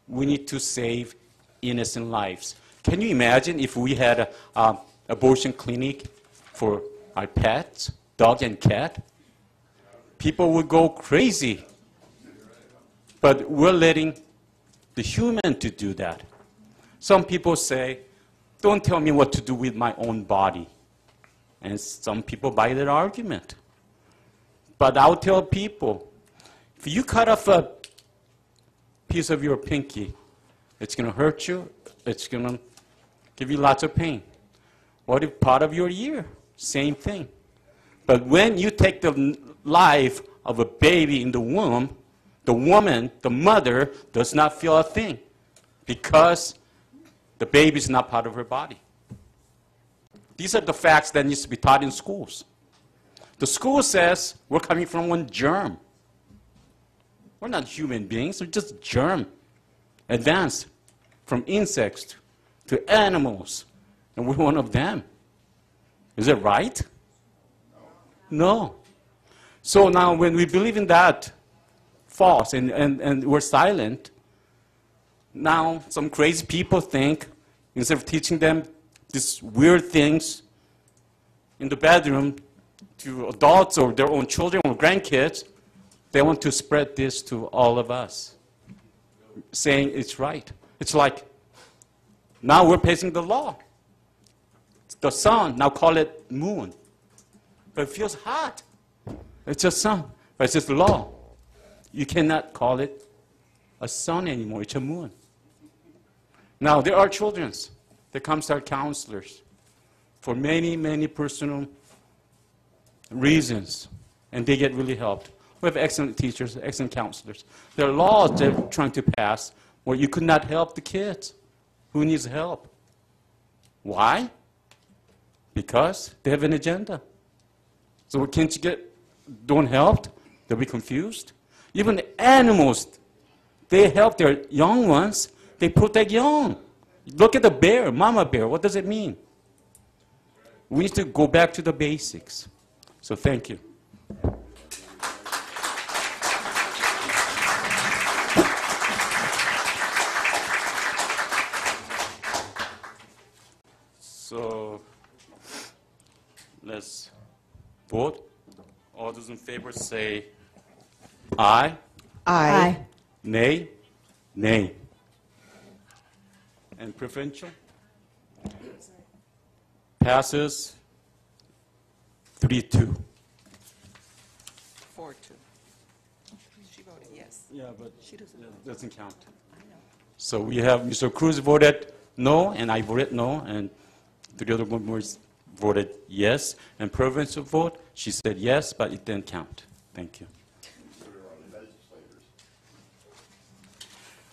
We need to save innocent lives. Can you imagine if we had an abortion clinic for our pets, dog and cat? People would go crazy. But we're letting the human to do that. Some people say, don't tell me what to do with my own body. And some people buy that argument. But I'll tell people, if you cut off a piece of your pinky, it's going to hurt you, it's going to give you lots of pain. What if part of your ear? Same thing. But when you take the life of a baby in the womb, the woman, the mother, does not feel a thing because the baby is not part of her body. These are the facts that needs to be taught in schools. The school says we're coming from one germ. We're not human beings, we're just germ. Advanced from insects to animals, and we're one of them. Is it right? No. So now when we believe in that, false, and we're silent, now some crazy people think, instead of teaching them these weird things in the bedroom to adults or their own children or grandkids, they want to spread this to all of us, saying it's right. It's like, now we're passing the law. The sun, now call it moon. But it feels hot. It's just sun, but it's just law. You cannot call it a sun anymore. It's a moon. Now, there are children that come to our counselors for many, many personal reasons, and they get really helped. We have excellent teachers, excellent counselors. There are laws they're trying to pass where you could not help the kids who needs help. Why? Because they have an agenda. So can't you don't help? They'll be confused. Even the animals, they help their young ones. They protect young. Look at the bear, mama bear. What does it mean? We need to go back to the basics. So thank you. So let's vote. All those in favor say aye. Aye. Nay. Nay. And preferential? Passes 3-2. 4-2. She voted yes. Yeah, but she doesn't count. So we have Mr. Cruz voted no, and I voted no, and the other members voted yes. And provincial vote, she said yes, but it didn't count. Thank you.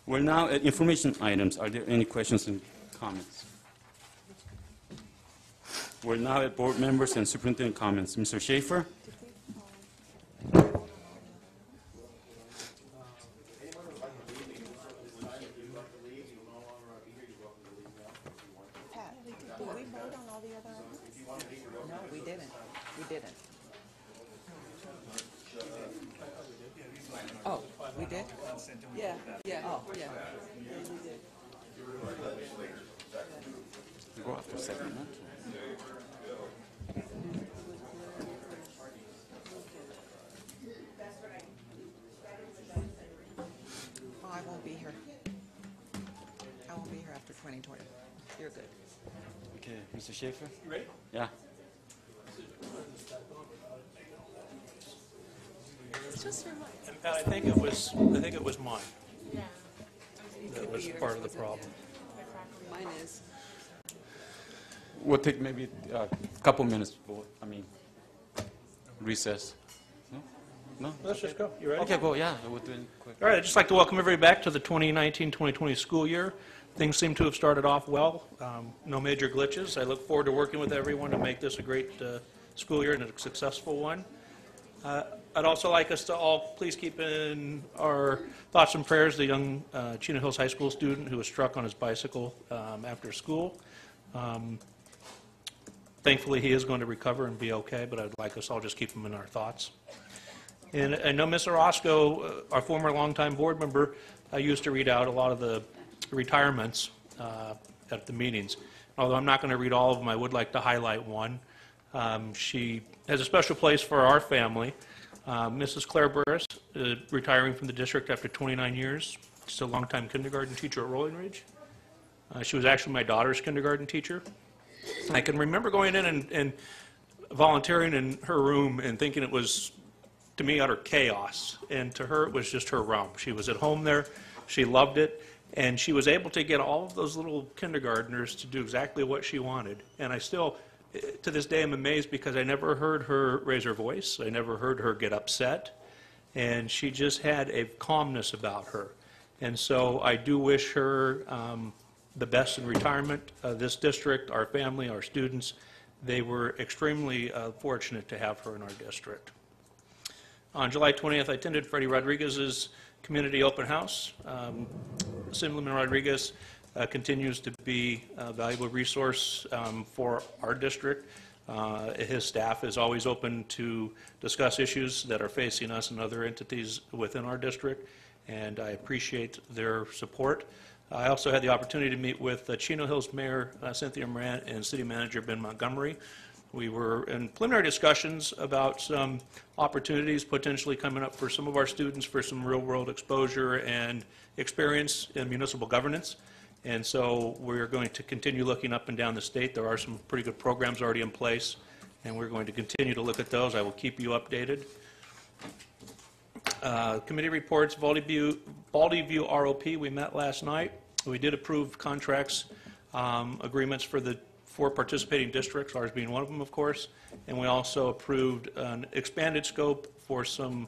We're now at information items. Are there any questions and comments? We're now at board members and superintendent comments. Mr. Schaefer? Pat, did we vote on all the other items? No, we didn't. We didn't. Oh, we did? Yeah, yeah, Oh. yeah. We did. Go after second, huh? Oh, I won't be here. I won't be here after 2020. You're good. Okay, Mr. Schaefer? You ready? Yeah. It's just and Pat, I think it was mine. Yeah. That was part of the problem. Mine is. We'll take maybe a couple minutes for, recess. No? No? Let's just go. You ready? Okay, go, yeah. We'll do it quick. All right, I'd just like to welcome everybody back to the 2019-2020 school year. Things seem to have started off well. No major glitches. I look forward to working with everyone to make this a great school year and a successful one. I'd also like us to all please keep in our thoughts and prayers the young Chino Hills High School student who was struck on his bicycle after school. Thankfully, he is going to recover and be okay, but I'd like us all just keep him in our thoughts. And I know Ms. Orozco, our former longtime board member, used to read out a lot of the retirements at the meetings. Although I'm not going to read all of them, I would like to highlight one. She has a special place for our family. Mrs. Claire Burris, retiring from the district after 29 years. She's a longtime kindergarten teacher at Rolling Ridge. She was actually my daughter's kindergarten teacher. I can remember going in and volunteering in her room and thinking it was, to me, utter chaos. And to her, it was just her realm. She was at home there. She loved it. And she was able to get all of those little kindergartners to do exactly what she wanted. And I still, to this day, am amazed because I never heard her raise her voice. I never heard her get upset. And she just had a calmness about her. And so I do wish her the best in retirement. This district, our family, our students, they were extremely fortunate to have her in our district. On July 20th, I attended Freddie Rodriguez's community open house. Cinnamon Rodriguez continues to be a valuable resource for our district. His staff is always open to discuss issues that are facing us and other entities within our district, and I appreciate their support. I also had the opportunity to meet with Chino Hills Mayor Cynthia Moran and City Manager Ben Montgomery. We were in preliminary discussions about some opportunities potentially coming up for some of our students for some real-world exposure and experience in municipal governance. And so we're going to continue looking up and down the state. There are some pretty good programs already in place, and we're going to continue to look at those. I will keep you updated. Committee reports, Baldy View ROP, we met last night. We did approve contracts, agreements for the 4 participating districts, ours being one of them, of course, and we also approved an expanded scope for some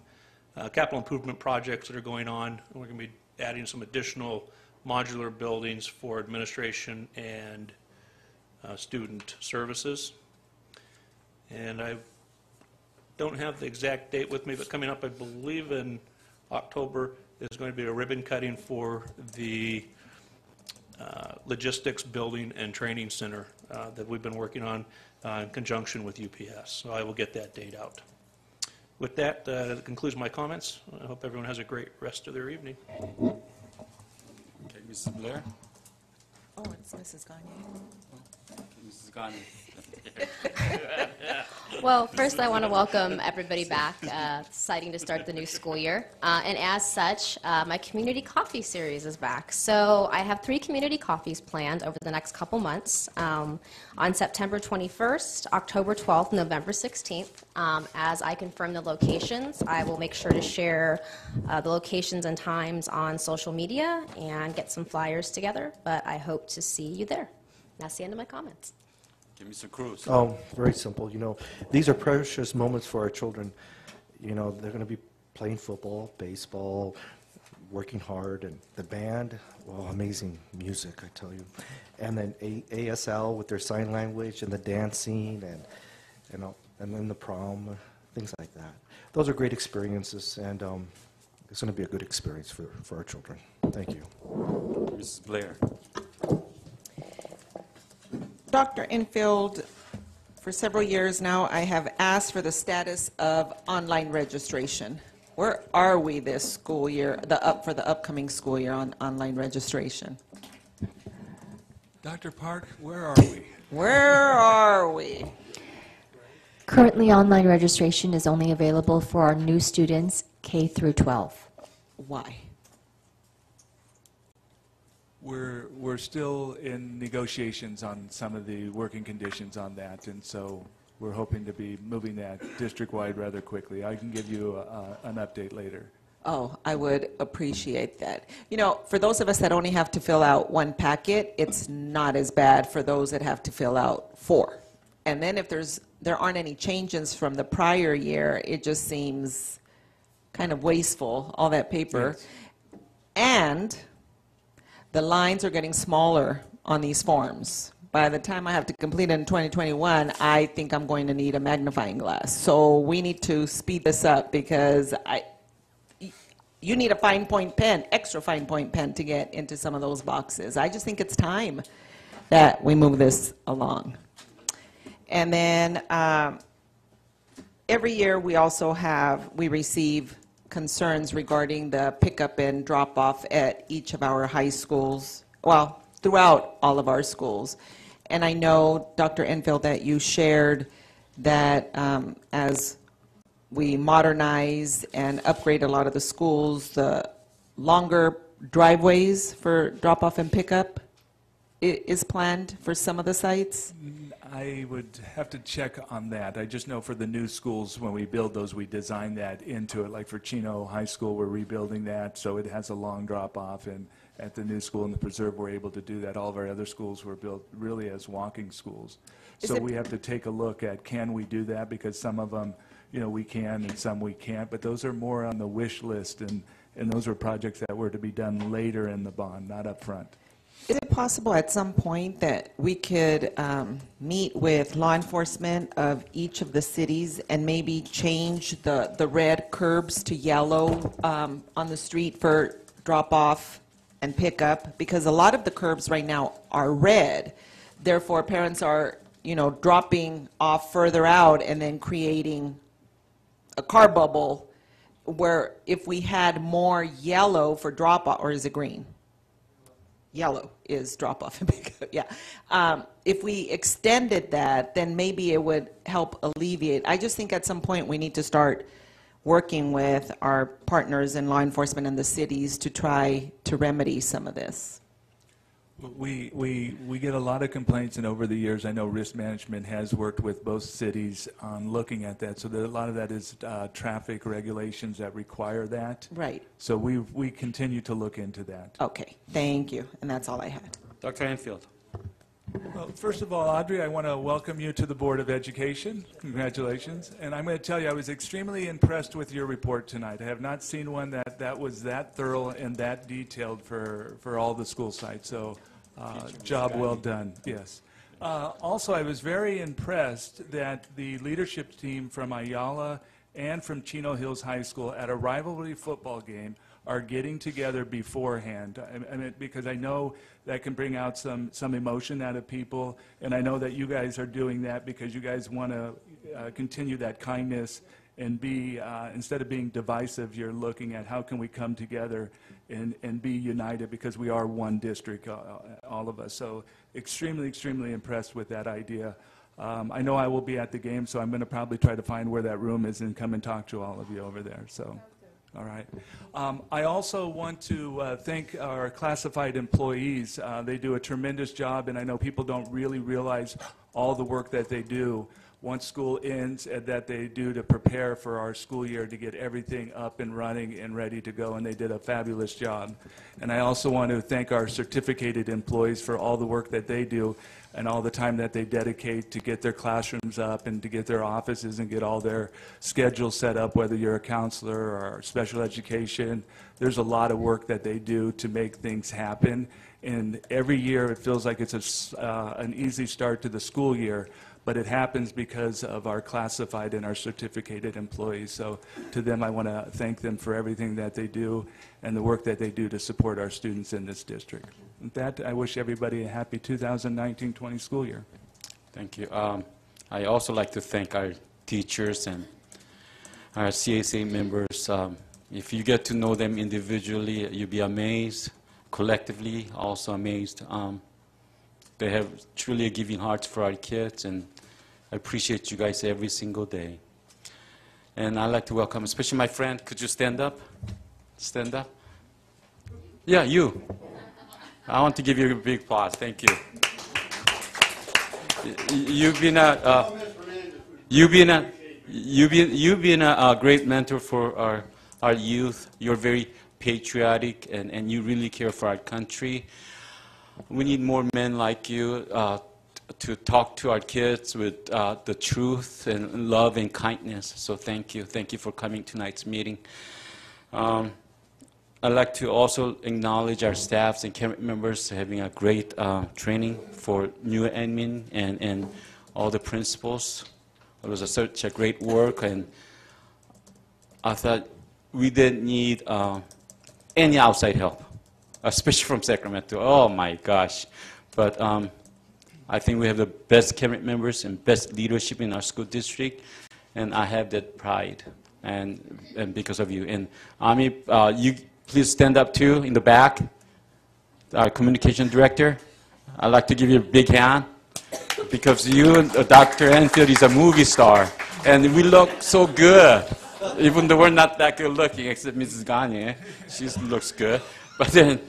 capital improvement projects that are going on. We're going to be adding some additional modular buildings for administration and student services. And I don't have the exact date with me, but coming up, I believe in October, there's going to be a ribbon cutting for the logistics building and training center that we've been working on in conjunction with UPS. So I will get that date out. With that, that concludes my comments. I hope everyone has a great rest of their evening. Okay, Mrs. Blair. Oh, it's Mrs. Gagne. Okay, Mrs. Gagne. Well, first I want to welcome everybody back. Exciting to start the new school year. And as such, my community coffee series is back. So I have 3 community coffees planned over the next couple months. On September 21st, October 12th, November 16th. As I confirm the locations, I will make sure to share the locations and times on social media and get some flyers together. But I hope to see you there. That's the end of my comments. Okay, Mr. Cruz. Oh, very simple. You know, these are precious moments for our children. You know, they're going to be playing football, baseball, working hard, and the band, well, amazing music, I tell you. And then ASL with their sign language and the dancing and then the prom, things like that. Those are great experiences, and it's going to be a good experience for our children. Thank you. Mrs. Blair. Dr. Enfield, for several years now, I have asked for the status of online registration. Where are we this school year, for the upcoming school year on online registration? Dr. Park, where are we? Where are we? Currently, online registration is only available for our new students, K through 12. Why? We're still in negotiations on some of the working conditions on that, and so we're hoping to be moving that district-wide rather quickly. I can give you an update later. Oh, I would appreciate that. You know, for those of us that only have to fill out 1 packet, it's not as bad for those that have to fill out 4. And then if there aren't any changes from the prior year, it just seems kind of wasteful, all that paper. Yes. And the lines are getting smaller on these forms. By the time I have to complete it in 2021, I think I'm going to need a magnifying glass. So we need to speed this up because you need a fine point pen, extra fine point pen to get into some of those boxes. I just think it's time that we move this along. And then every year we also receive concerns regarding the pickup and drop-off at each of our high schools, well, throughout all of our schools. And I know, Dr. Enfield, that you shared that as we modernize and upgrade a lot of the schools, the longer driveways for drop-off and pickup is planned for some of the sites? I would have to check on that. I just know for the new schools, when we build those, we design that into it. Like for Chino High School, we're rebuilding that, so it has a long drop-off. And at the new school in the Preserve, we're able to do that. All of our other schools were built really as walking schools. So we have to take a look at, can we do that? Because some of them, you know, we can and some we can't. But those are more on the wish list, and those are projects that were to be done later in the bond, not up front. Is it possible at some point that we could meet with law enforcement of each of the cities and maybe change the red curbs to yellow on the street for drop-off and pickup? Because a lot of the curbs right now are red. Therefore, parents are, you know, dropping off further out and then creating a car bubble where if we had more yellow for drop-off, or is it green? Yellow is drop-off and pickup, yeah. If we extended that, then maybe it would help alleviate. I just think at some point we need to start working with our partners in law enforcement in the cities to try to remedy some of this. We get a lot of complaints, and over the years, I know risk management has worked with both cities on looking at that. So a lot of that is traffic regulations that require that. Right. So we continue to look into that. Okay, thank you, and that's all I had. Dr. Enfield. Well, first of all, Audrey, I want to welcome you to the Board of Education. Congratulations. And I'm going to tell you, I was extremely impressed with your report tonight. I have not seen one that was that thorough and that detailed for all the school sites. So job well done, yes. Also, I was very impressed that the leadership team from Ayala and from Chino Hills High School at a rivalry football game are getting together beforehand. I mean, because I know that can bring out some emotion out of people, and I know that you guys are doing that because you guys want to continue that kindness and be, instead of being divisive, you're looking at how can we come together and be united because we are one district, all of us. So extremely, extremely impressed with that idea. I know I will be at the game, so I'm going to probably try to find where that room is and come and talk to all of you over there. So. All right. I also want to thank our classified employees. They do a tremendous job, and I know people don't really realize all the work that they do once school ends and that they do to prepare for our school year to get everything up and running and ready to go, and they did a fabulous job. And I also want to thank our certificated employees for all the work that they do and all the time that they dedicate to get their classrooms up and to get their offices and get all their schedules set up, whether you're a counselor or special education. There's a lot of work that they do to make things happen. And every year it feels like it's an easy start to the school year, but it happens because of our classified and our certificated employees. So to them, I want to thank them for everything that they do and the work that they do to support our students in this district. With that, I wish everybody a happy 2019-20 school year. Thank you. I also like to thank our teachers and our CSA members. If you get to know them individually, you'll be amazed. Collectively, also amazed. They have truly a giving heart for our kids, and I appreciate you guys every single day. And I'd like to welcome, especially my friend. Could you stand up? Stand up. Yeah, you. I want to give you a big applause. Thank you. You've been a great mentor for our youth. You're very patriotic, and you really care for our country. We need more men like you to talk to our kids with the truth and love and kindness. So thank you. Thank you for coming to tonight's meeting. I'd like to also acknowledge our staffs and cabinet members having a great training for new admin and all the principals. It was such a great work, and I thought we didn't need any outside help, especially from Sacramento. Oh my gosh. But I think we have the best cabinet members and best leadership in our school district, and I have that pride, and because of you. And Ami, you please stand up too in the back, our communication director. I'd like to give you a big hand because you and Dr. Enfield is a movie star, and we look so good, even though we're not that good looking, except Mrs. Gagne. She looks good. But then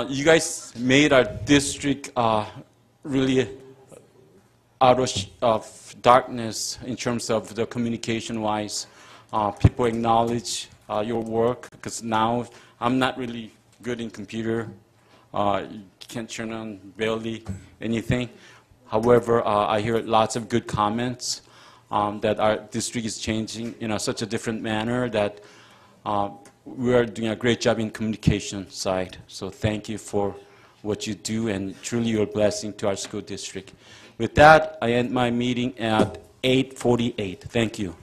you guys made our district really out of darkness in terms of the communication-wise. People acknowledge your work, because now I'm not really good in computer. You can't turn on barely anything. However, I hear lots of good comments that our district is changing in such a different manner that we are doing a great job in communication side. So thank you for what you do, and truly you're a blessing to our school district. With that, I end my meeting at 8:48. Thank you.